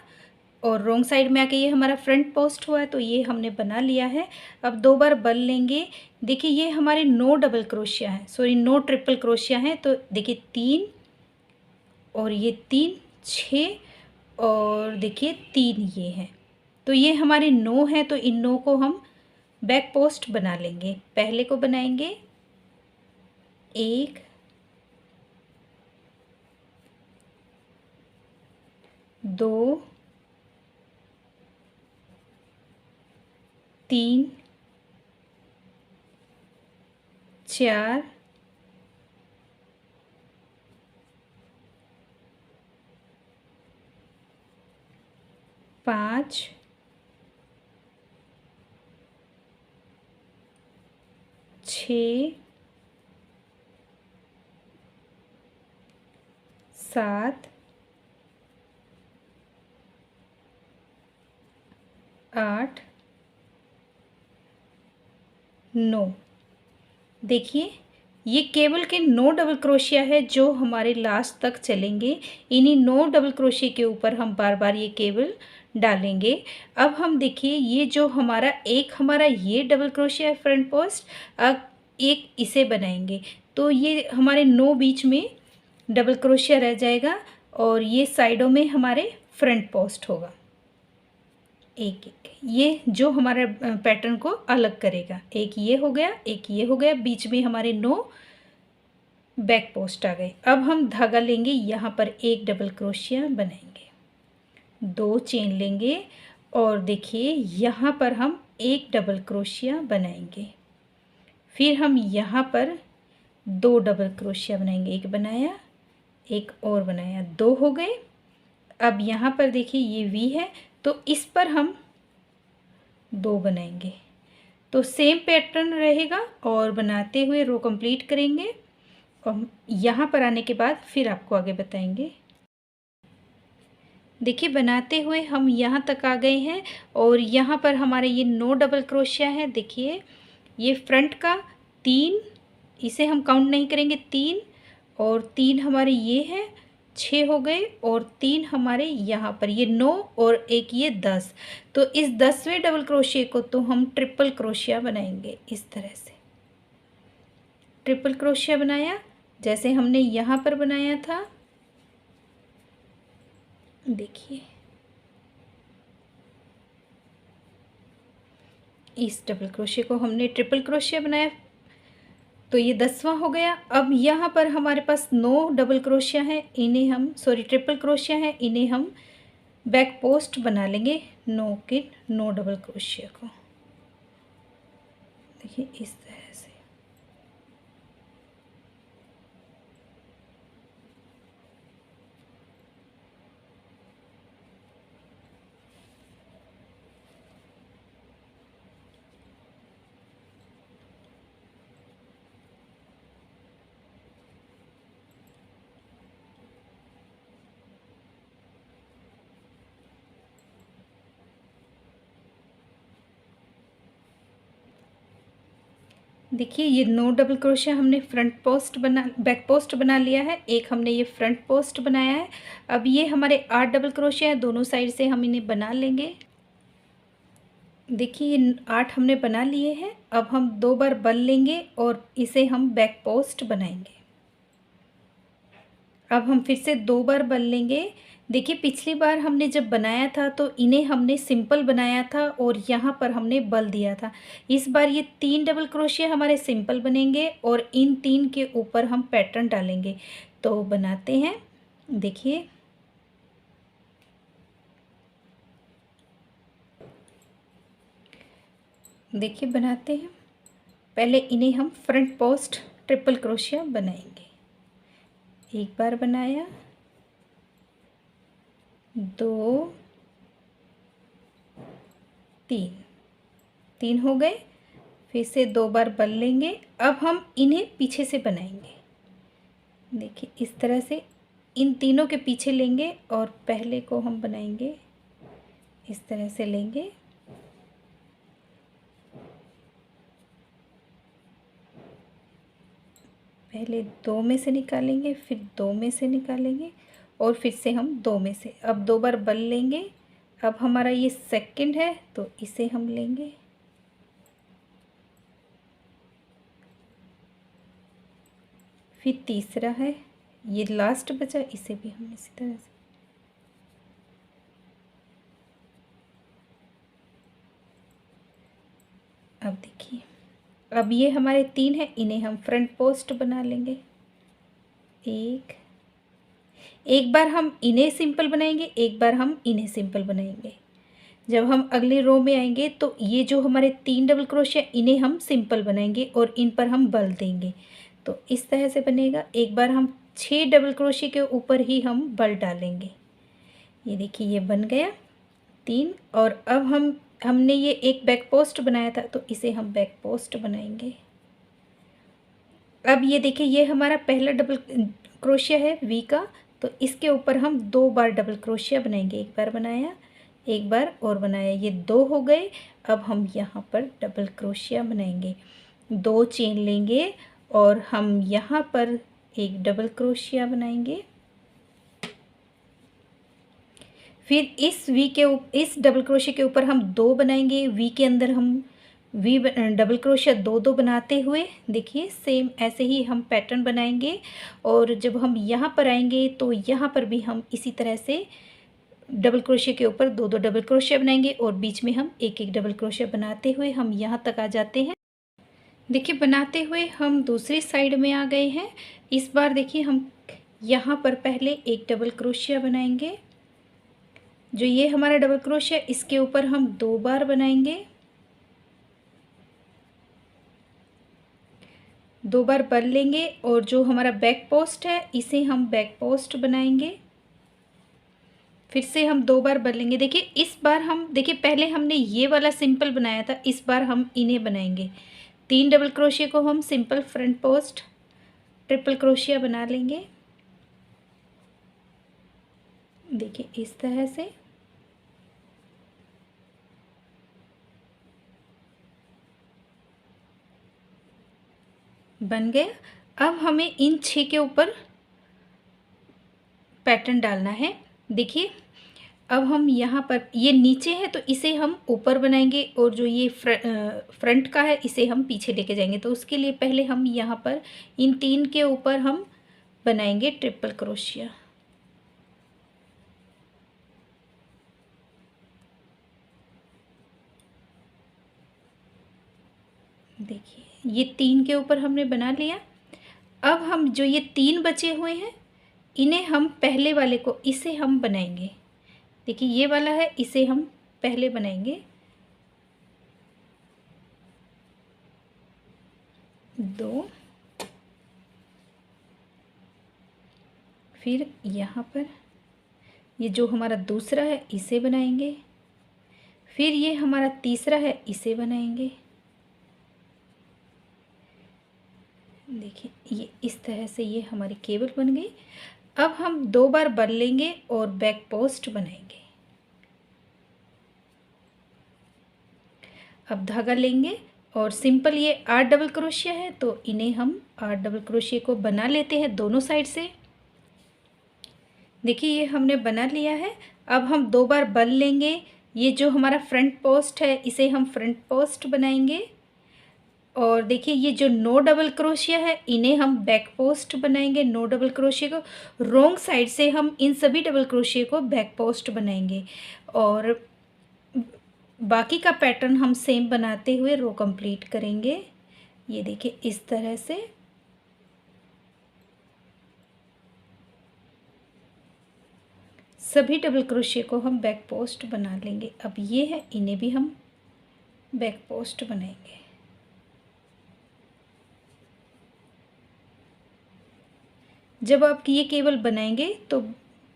S1: और रॉन्ग साइड में आके ये हमारा फ्रंट पोस्ट हुआ है, तो ये हमने बना लिया है। अब 2 बार बल लेंगे। देखिए ये हमारे 9 डबल क्रोशिया हैं, सॉरी 9 ट्रिपल क्रोशिया हैं। तो देखिए 3 और ये 3 6 और देखिए 3 ये हैं। तो ये हमारे 9 हैं। तो इन 9 को हम बैक पोस्ट बना लेंगे। पहले को बनाएंगे 1 2 3 4 5 6 7 8 9। देखिए ये केवल के 9 डबल क्रोशिया है जो हमारे लास्ट तक चलेंगे। इन्हीं 9 डबल क्रोशिया के ऊपर हम बार बार ये केबल डालेंगे। अब हम देखिए ये जो हमारा ये डबल क्रोशिया है फ्रंट पोस्ट, अब एक इसे बनाएंगे तो ये हमारे 9 बीच में डबल क्रोशिया रह जाएगा और ये साइडों में हमारे फ्रंट पोस्ट होगा। एक एक ये जो हमारा पैटर्न को अलग करेगा। एक ये हो गया, एक ये हो गया, बीच में हमारे 9 बैक पोस्ट आ गए। अब हम धागा लेंगे, यहाँ पर एक डबल क्रोशिया बनाएंगे, 2 चेन लेंगे और देखिए यहाँ पर हम एक डबल क्रोशिया बनाएंगे। फिर हम यहाँ पर 2 डबल क्रोशिया बनाएंगे। एक बनाया, एक और बनाया, 2 हो गए। अब यहाँ पर देखिए ये वी है तो इस पर हम 2 बनाएंगे। तो सेम पैटर्न रहेगा और बनाते हुए रो कंप्लीट करेंगे और यहाँ पर आने के बाद फिर आपको आगे बताएंगे। देखिए बनाते हुए हम यहाँ तक आ गए हैं और यहाँ पर हमारे ये 9 डबल क्रोशिया है। देखिए ये फ्रंट का 3, इसे हम काउंट नहीं करेंगे, 3 और 3 हमारे ये है, 6 हो गए और 3 हमारे यहाँ पर ये 9 और एक ये 10। तो इस 10वें डबल क्रोशिया को तो हम ट्रिपल क्रोशिया बनाएंगे। इस तरह से ट्रिपल क्रोशिया बनाया जैसे हमने यहाँ पर बनाया था। देखिए इस डबल क्रोशिया को हमने ट्रिपल क्रोशिया बनाया तो ये 10वां हो गया। अब यहाँ पर हमारे पास 9 डबल क्रोशिया है, इन्हें हम ट्रिपल क्रोशिया है, इन्हें हम बैक पोस्ट बना लेंगे 9 के 9 डबल क्रोशिया को। देखिए इस तरह से। देखिए ये 9 डबल क्रोशिया हमने बैक पोस्ट बना लिया है, एक हमने ये फ्रंट पोस्ट बनाया है। अब ये हमारे 8 डबल क्रोशिया है, दोनों साइड से हम इन्हें बना लेंगे। देखिए ये 8 हमने बना लिए हैं। अब हम 2 बार बल लेंगे और इसे हम बैक पोस्ट बनाएंगे। अब हम फिर से 2 बार बल लेंगे। देखिए पिछली बार हमने जब बनाया था तो इन्हें हमने सिंपल बनाया था और यहाँ पर हमने बल दिया था। इस बार ये 3 डबल क्रोशिया हमारे सिंपल बनेंगे और इन 3 के ऊपर हम पैटर्न डालेंगे। तो बनाते हैं। देखिए देखिए बनाते हैं। पहले इन्हें हम फ्रंट पोस्ट ट्रिपल क्रोशिया बनाएंगे। एक बार बनाया, 2, 3, 3 हो गए। फिर से 2 बार बल लेंगे। अब हम इन्हें पीछे से बनाएंगे। देखिए इस तरह से इन तीनों के पीछे लेंगे और पहले को हम बनाएंगे, इस तरह से लेंगे। पहले 2 में से निकालेंगे, फिर 2 में से निकालेंगे और फिर से हम 2 में से। अब 2 बार बल लेंगे। अब हमारा ये सेकंड है तो इसे हम लेंगे, फिर तीसरा है, ये लास्ट बचा, इसे भी हम इसी तरह से। अब देखिए, अब ये हमारे 3 हैं, इन्हें हम फ्रंट पोस्ट बना लेंगे। एक बार हम इन्हें सिंपल बनाएंगे, एक बार हम इन्हें सिंपल बनाएंगे। जब हम अगले रो में आएंगे तो ये जो हमारे 3 डबल क्रोशिया, इन्हें हम सिंपल बनाएंगे और इन पर हम बल देंगे। तो इस तरह से बनेगा। एक बार हम 6 डबल क्रोशिया के ऊपर ही हम बल डालेंगे। ये देखिए ये बन गया 3। और अब हमने ये एक बैक पोस्ट बनाया था तो इसे हम बैक पोस्ट बनाएंगे। अब ये देखिए ये हमारा पहला डबल क्रोशिया है वी का, तो इसके ऊपर हम 2 बार डबल क्रोशिया बनाएंगे। एक बार बनाया, एक बार और बनाया, ये 2 हो गए। अब हम यहाँ पर डबल क्रोशिया बनाएंगे। 2 चेन लेंगे और हम यहाँ पर एक डबल क्रोशिया बनाएंगे। फिर इस डबल क्रोशिया के ऊपर हम 2 बनाएंगे। वी के अंदर हम डबल क्रोशिया 2 बनाते हुए, देखिए सेम ऐसे ही हम पैटर्न बनाएंगे। और जब हम यहाँ पर आएंगे तो यहाँ पर भी हम इसी तरह से डबल क्रोशिया के ऊपर 2 डबल क्रोशिया बनाएंगे और बीच में हम एक डबल क्रोशिया बनाते हुए हम यहाँ तक आ जाते हैं। देखिए बनाते हुए हम दूसरी साइड में आ गए हैं। इस बार देखिए हम यहाँ पर पहले एक डबल क्रोशिया बनाएंगे। जो ये हमारा डबल क्रोशिया, इसके ऊपर हम 2 बार बनाएंगे, 2 बार बल लेंगे और जो हमारा बैक पोस्ट है इसे हम बैक पोस्ट बनाएंगे। फिर से हम 2 बार बल लेंगे। देखिए इस बार हम, देखिए पहले हमने ये वाला सिंपल बनाया था, इस बार हम इन्हें बनाएंगे। 3 डबल क्रोशिया को हम simple front post triple crochet बना लेंगे। देखिए इस तरह से बन गया। अब हमें इन 6 के ऊपर पैटर्न डालना है। देखिए अब हम यहाँ पर, ये नीचे है तो इसे हम ऊपर बनाएंगे और जो ये फ्रंट का है इसे हम पीछे लेके जाएंगे। तो उसके लिए पहले हम यहाँ पर इन 3 के ऊपर हम बनाएंगे ट्रिपल क्रोशिया। देखिए ये 3 के ऊपर हमने बना लिया। अब हम जो ये 3 बचे हुए हैं, इन्हें हम पहले वाले को, इसे हम बनाएंगे। देखिए ये वाला है, इसे हम पहले बनाएंगे। 2, फिर यहाँ पर ये जो हमारा दूसरा है इसे बनाएंगे। फिर ये हमारा तीसरा है, इसे बनाएंगे। देखिए ये इस तरह से ये हमारी केबल बन गई। अब हम 2 बार बल लेंगे और बैक पोस्ट बनाएंगे। अब धागा लेंगे और सिंपल ये 8 डबल क्रोशिया है तो इन्हें हम 8 डबल क्रोशिया को बना लेते हैं दोनों साइड से। देखिए ये हमने बना लिया है। अब हम 2 बार बल लेंगे। ये जो हमारा फ्रंट पोस्ट है इसे हम फ्रंट पोस्ट बनाएंगे। और देखिए ये जो 9 डबल क्रोशिया है इन्हें हम बैक पोस्ट बनाएंगे। 9 डबल क्रोशिया को रोंग साइड से हम इन सभी डबल क्रोशिया को बैक पोस्ट बनाएंगे। और बाकी का पैटर्न हम सेम बनाते हुए रो कंप्लीट करेंगे। ये देखिए इस तरह से सभी डबल क्रोशिया को हम बैक पोस्ट बना लेंगे। अब ये है, इन्हें भी हम बैक पोस्ट बनाएंगे। जब आप ये केवल बनाएंगे तो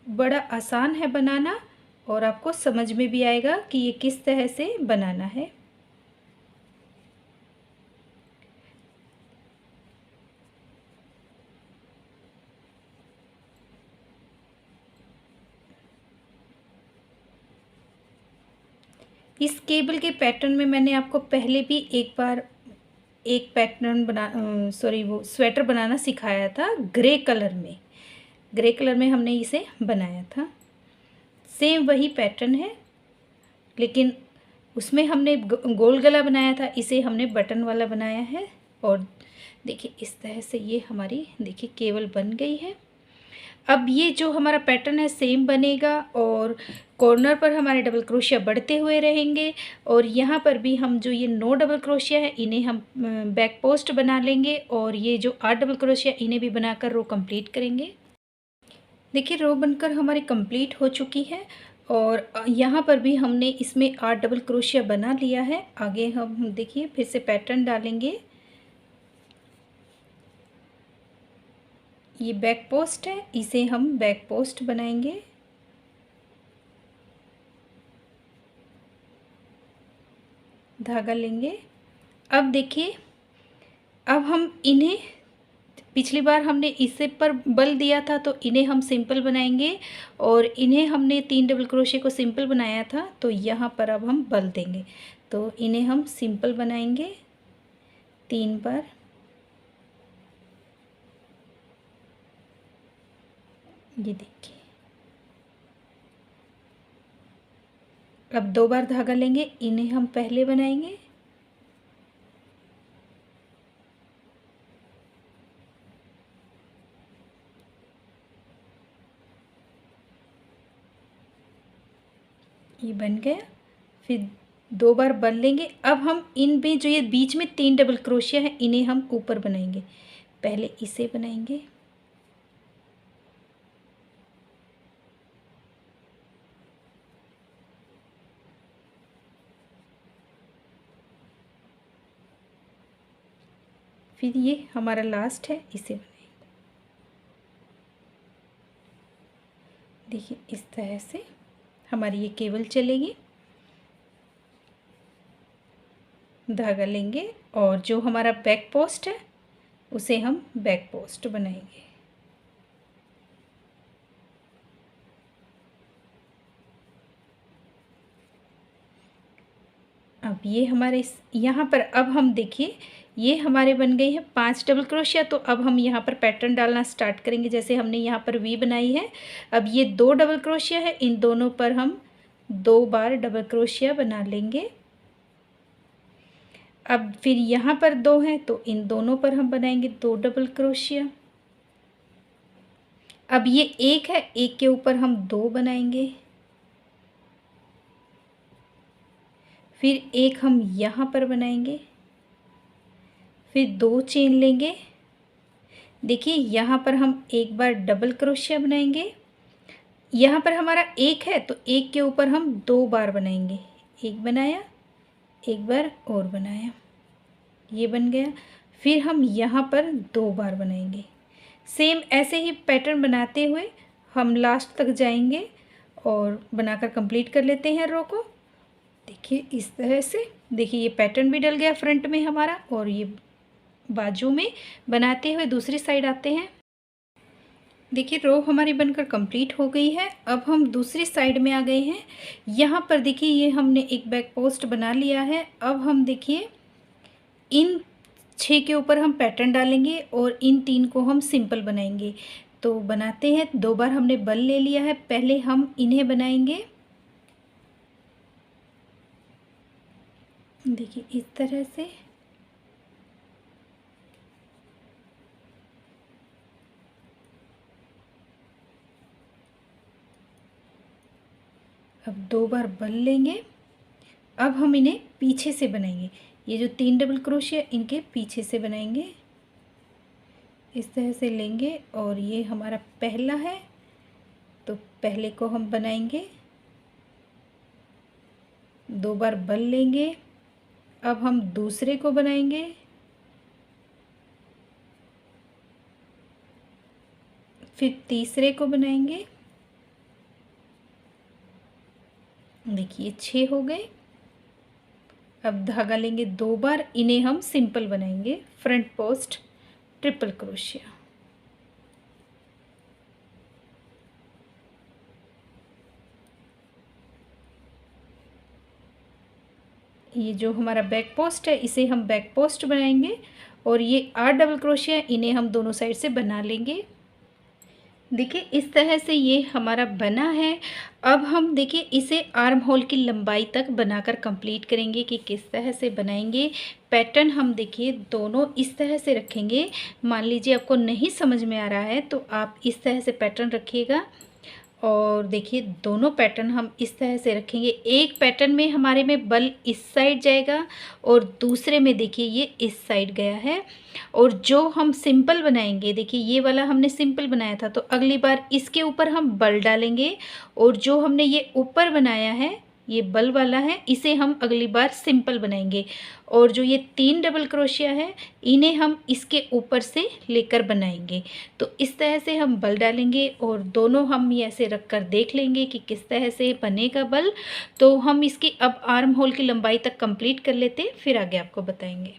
S1: बड़ा आसान है बनाना और आपको समझ में भी आएगा कि ये किस तरह से बनाना है। इस केबल के पैटर्न में मैंने आपको पहले भी एक बार एक पैटर्न वो स्वेटर बनाना सिखाया था ग्रे कलर में। ग्रे कलर में हमने इसे बनाया था। सेम वही पैटर्न है, लेकिन उसमें हमने गोल गला बनाया था, इसे हमने बटन वाला बनाया है। और देखिए इस तरह से ये हमारी देखिए केबल बन गई है। अब ये जो हमारा पैटर्न है सेम बनेगा और कॉर्नर पर हमारे डबल क्रोशिया बढ़ते हुए रहेंगे। और यहाँ पर भी हम जो ये 9 डबल क्रोशिया है इन्हें हम बैक पोस्ट बना लेंगे और ये जो 8 डबल क्रोशिया इन्हें भी बनाकर रो कंप्लीट करेंगे। देखिए रो बनकर हमारी कंप्लीट हो चुकी है और यहाँ पर भी हमने इसमें 8 डबल क्रोशिया बना लिया है। आगे हम देखिए फिर से पैटर्न डालेंगे। ये बैक पोस्ट है, इसे हम बैक पोस्ट बनाएंगे। धागा लेंगे। अब देखिए अब हम इन्हें पिछली बार हमने इससे पर बल दिया था तो इन्हें हम सिंपल बनाएंगे और इन्हें हमने 3 डबल क्रोशे को सिंपल बनाया था तो यहाँ पर अब हम बल देंगे। तो इन्हें हम सिंपल बनाएंगे 3 बार। ये देखिए अब 2 बार धागा लेंगे, इन्हें हम पहले बनाएंगे। ये बन गया। फिर 2 बार बल लेंगे। अब हम इन में जो ये बीच में 3 डबल क्रोशिया है इन्हें हम ऊपर बनाएंगे। पहले इसे बनाएंगे, फिर ये हमारा लास्ट है, इसे बनाएंगे। देखिए इस तरह से हमारी ये केबल चलेगी। धागा लेंगे और जो हमारा बैक पोस्ट है उसे हम बैक पोस्ट बनाएंगे। अब ये हमारे यहाँ पर अब हम देखिए ये हमारे बन गई है 5 डबल क्रोशिया। तो अब हम यहाँ पर पैटर्न डालना स्टार्ट करेंगे। जैसे हमने यहाँ पर वी बनाई है, अब ये 2 डबल क्रोशिया है, इन दोनों पर हम 2 बार डबल क्रोशिया बना लेंगे। अब फिर यहाँ पर 2 हैं तो इन दोनों पर हम बनाएंगे 2 डबल क्रोशिया। अब ये 1 है, 1 के ऊपर हम 2 बनाएंगे। फिर 1 हम यहाँ पर बनाएंगे, फिर 2 चेन लेंगे। देखिए यहाँ पर हम एक बार डबल क्रोशिया बनाएंगे। यहाँ पर हमारा 1 है तो 1 के ऊपर हम 2 बार बनाएंगे। 1 बनाया, एक बार और बनाया, ये बन गया। फिर हम यहाँ पर 2 बार बनाएंगे। सेम ऐसे ही पैटर्न बनाते हुए हम लास्ट तक जाएंगे और बनाकर कंप्लीट कर लेते हैं रो को। देखिए इस तरह से, देखिए ये पैटर्न भी डल गया फ्रंट में हमारा और ये बाजू में बनाते हुए दूसरी साइड आते हैं। देखिए रो हमारी बनकर कंप्लीट हो गई है। अब हम दूसरी साइड में आ गए हैं। यहाँ पर देखिए ये हमने एक बैक पोस्ट बना लिया है। अब हम देखिए इन 6 के ऊपर हम पैटर्न डालेंगे और इन 3 को हम सिंपल बनाएंगे। तो बनाते हैं। 2 बार हमने बल ले लिया है, पहले हम इन्हें बनाएंगे। देखिए इस तरह से अब 2 बार बल लेंगे। अब हम इन्हें पीछे से बनाएंगे। ये जो 3 डबल क्रोशिया इनके पीछे से बनाएंगे। इस तरह से लेंगे और ये हमारा पहला है तो पहले को हम बनाएंगे। 2 बार बल लेंगे अब हम दूसरे को बनाएंगे, फिर तीसरे को बनाएंगे। देखिए 6 हो गए। अब धागा लेंगे 2 बार, इन्हें हम सिंपल बनाएंगे, फ्रंट पोस्ट ट्रिपल क्रोशिया। ये जो हमारा बैक पोस्ट है इसे हम बैक पोस्ट बनाएंगे, और ये 8 डबल क्रोशिया इन्हें हम दोनों साइड से बना लेंगे। देखिए इस तरह से ये हमारा बना है। अब हम देखिए इसे आर्म होल की लंबाई तक बनाकर कंप्लीट करेंगे कि किस तरह से बनाएंगे। पैटर्न हम देखिए दोनों इस तरह से रखेंगे। मान लीजिए आपको नहीं समझ में आ रहा है तो आप इस तरह से पैटर्न रखिएगा, और देखिए दोनों पैटर्न हम इस तरह से रखेंगे। एक पैटर्न में हमारे में बल इस साइड जाएगा और दूसरे में देखिए ये इस साइड गया है। और जो हम सिंपल बनाएंगे, देखिए ये वाला हमने सिंपल बनाया था, तो अगली बार इसके ऊपर हम बल डालेंगे, और जो हमने ये ऊपर बनाया है ये बल वाला है, इसे हम अगली बार सिंपल बनाएंगे। और जो ये 3 डबल क्रोशिया है इन्हें हम इसके ऊपर से लेकर बनाएंगे। तो इस तरह से हम बल डालेंगे, और दोनों हम ये ऐसे रख कर देख लेंगे कि किस तरह से बनेगा बल। तो हम इसकी अब आर्म होल की लंबाई तक कंप्लीट कर लेते, फिर आगे आपको बताएंगे।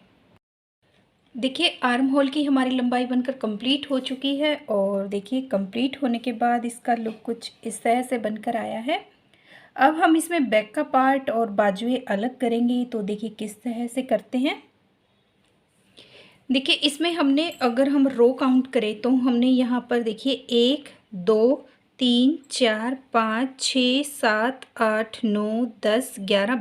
S1: देखिए आर्म होल की हमारी लंबाई बनकर कंप्लीट हो चुकी है, और देखिए कंप्लीट होने के बाद इसका लुक कुछ इस तरह से बनकर आया है। अब हम इसमें बैक का पार्ट और बाजुएं अलग करेंगे, तो देखिए किस तरह से करते हैं। देखिए इसमें हमने, अगर हम रो काउंट करें तो हमने यहाँ पर देखिए 1 2 3 4 5 6 7 8 9 10 11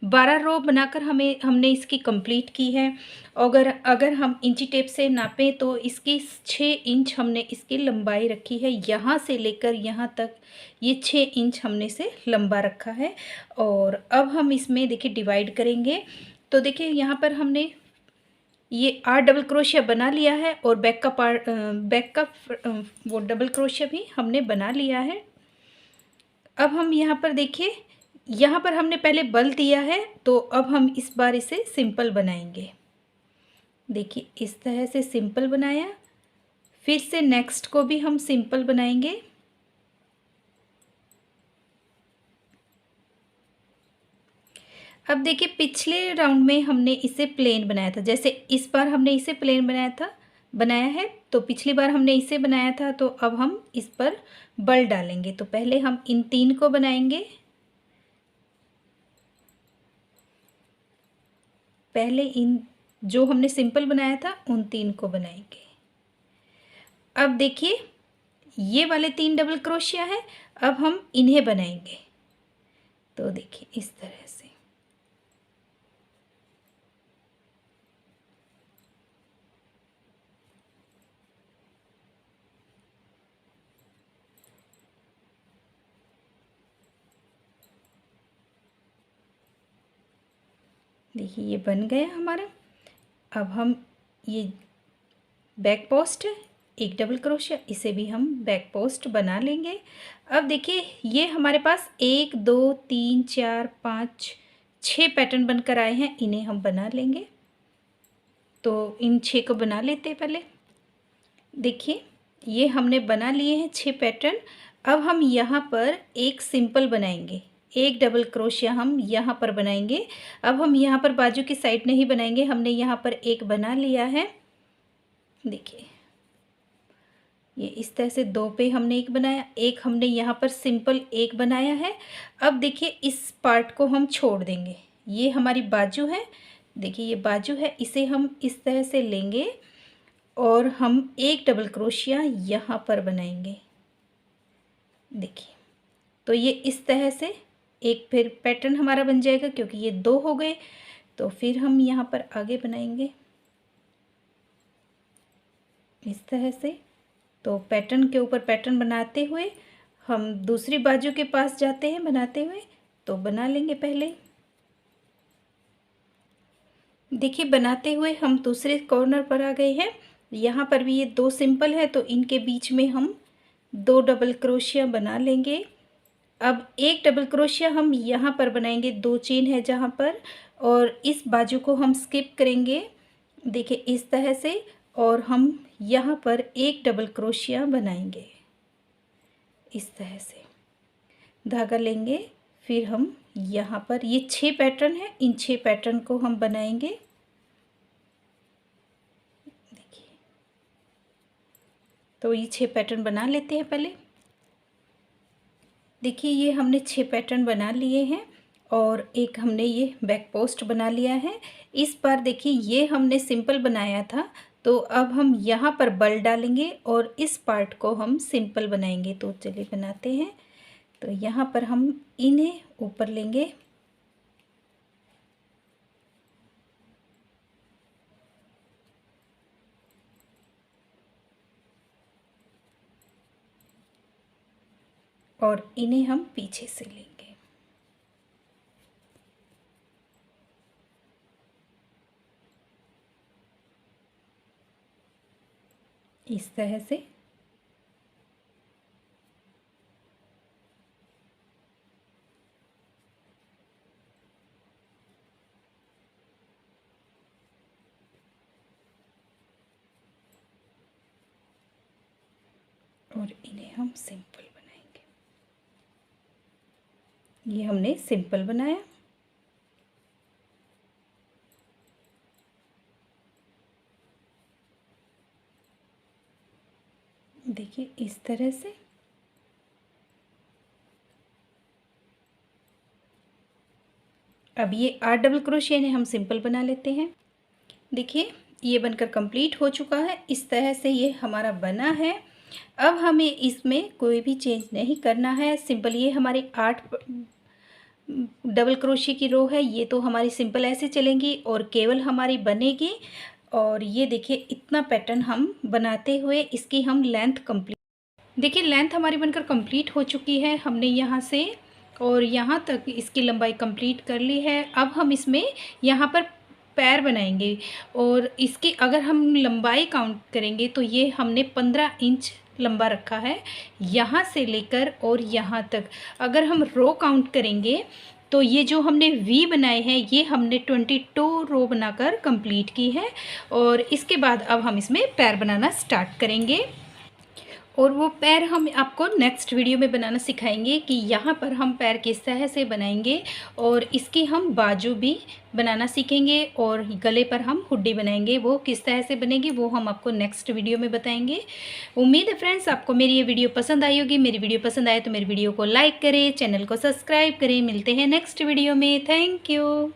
S1: 12 रो बनाकर हमने इसकी कंप्लीट की है। अगर हम इंची टेप से नापें तो इसकी 6 इंच हमने इसकी लंबाई रखी है। यहाँ से लेकर यहाँ तक ये 6 इंच हमने इसे लंबा रखा है। और अब हम इसमें देखिए डिवाइड करेंगे, तो देखिए यहाँ पर हमने ये 8 डबल क्रोशिया बना लिया है, और बैक का वो डबल क्रोशिया भी हमने बना लिया है। अब हम यहाँ पर देखिए, यहाँ पर हमने पहले बल दिया है, तो अब हम इस बार इसे सिंपल बनाएंगे। देखिए इस तरह से सिंपल बनाया, फिर से नेक्स्ट को भी हम सिंपल बनाएंगे। अब देखिए पिछले राउंड में हमने इसे प्लेन बनाया था, जैसे इस बार हमने इसे प्लेन बनाया है, तो पिछली बार हमने इसे बनाया था, तो अब हम इस पर बल डालेंगे। तो पहले हम इन 3 को बनाएंगे, पहले इन जो हमने सिंपल बनाया था उन 3 को बनाएंगे। अब देखिए ये वाले 3 डबल क्रोशिया है, अब हम इन्हें बनाएंगे। तो देखिए इस तरह से देखिए ये बन गया हमारा। अब हम ये बैक पोस्ट है, एक डबल क्रोशिया, इसे भी हम बैक पोस्ट बना लेंगे। अब देखिए ये हमारे पास 1 2 3 4 5 6 पैटर्न बनकर आए हैं, इन्हें हम बना लेंगे। तो इन 6 को बना लेते हैं पहले। देखिए ये हमने बना लिए हैं 6 पैटर्न। अब हम यहाँ पर एक सिंपल बनाएंगे, एक डबल क्रोशिया हम यहाँ पर बनाएंगे। अब हम यहाँ पर बाजू की साइड नहीं बनाएंगे, हमने यहाँ पर एक बना लिया है। देखिए ये इस तरह से 2 पे हमने एक बनाया, एक हमने यहाँ पर सिंपल एक बनाया है। अब देखिए इस पार्ट को हम छोड़ देंगे, ये हमारी बाजू है। देखिए ये बाजू है, इसे हम इस तरह से लेंगे और हम एक डबल क्रोशिया यहाँ पर बनाएंगे। देखिए तो ये इस तरह से एक फिर पैटर्न हमारा बन जाएगा, क्योंकि ये 2 हो गए। तो फिर हम यहाँ पर आगे बनाएंगे इस तरह से। तो पैटर्न के ऊपर पैटर्न बनाते हुए हम दूसरी बाजू के पास जाते हैं बनाते हुए, तो बना लेंगे पहले। देखिए बनाते हुए हम दूसरे कॉर्नर पर आ गए हैं। यहाँ पर भी ये 2 सिंपल है, तो इनके बीच में हम 2 डबल क्रोशिया बना लेंगे। अब एक डबल क्रोशिया हम यहाँ पर बनाएंगे, 2 चेन है जहाँ पर, और इस बाजू को हम स्किप करेंगे, देखिए इस तरह से, और हम यहाँ पर एक डबल क्रोशिया बनाएंगे इस तरह से। धागा लेंगे, फिर हम यहाँ पर ये 6 पैटर्न है, इन 6 पैटर्न को हम बनाएंगे। देखिए, तो ये 6 पैटर्न बना लेते हैं पहले। देखिए ये हमने 6 पैटर्न बना लिए हैं, और एक हमने ये बैक पोस्ट बना लिया है। इस बार देखिए ये हमने सिंपल बनाया था, तो अब हम यहाँ पर बल डालेंगे और इस पार्ट को हम सिंपल बनाएंगे। तो चलिए बनाते हैं। तो यहाँ पर हम इन्हें ऊपर लेंगे, और इन्हें हम पीछे से लेंगे इस तरह से। और इन्हें हम सिंपल बनाएंगे। ये हमने सिंपल बनाया। देखिए इस तरह से। अब ये 8 डबल क्रोशिया ने हम सिंपल बना लेते हैं। देखिए ये बनकर कंप्लीट हो चुका है, इस तरह से ये हमारा बना है। अब हमें इसमें कोई भी चेंज नहीं करना है, सिंपल ये हमारी 8 डबल क्रोशिया की रो है, ये तो हमारी सिंपल ऐसे चलेंगी और केवल हमारी बनेगी। और ये देखिए इतना पैटर्न हम बनाते हुए इसकी हम लेंथ कंप्लीट, देखिए लेंथ हमारी बनकर कंप्लीट हो चुकी है। हमने यहाँ से और यहाँ तक इसकी लंबाई कंप्लीट कर ली है। अब हम इसमें यहाँ पर पैर बनाएंगे, और इसकी अगर हम लंबाई काउंट करेंगे तो ये हमने 15 इंच लंबा रखा है, यहाँ से लेकर और यहाँ तक। अगर हम रो काउंट करेंगे तो ये जो हमने वी बनाए हैं ये हमने 22 रो बनाकर कंप्लीट की है। और इसके बाद अब हम इसमें पैर बनाना स्टार्ट करेंगे, और वो पैर हम आपको नेक्स्ट वीडियो में बनाना सिखाएंगे कि यहाँ पर हम पैर किस तरह से बनाएंगे, और इसकी हम बाजू भी बनाना सीखेंगे, और गले पर हम हुड्डी बनाएंगे। वो किस तरह से बनेगी वो हम आपको नेक्स्ट वीडियो में बताएंगे। उम्मीद है फ्रेंड्स आपको मेरी ये वीडियो पसंद आई होगी। मेरी वीडियो पसंद आए तो मेरी वीडियो को लाइक करें, चैनल को सब्सक्राइब करें। मिलते हैं नेक्स्ट वीडियो में। Thank you.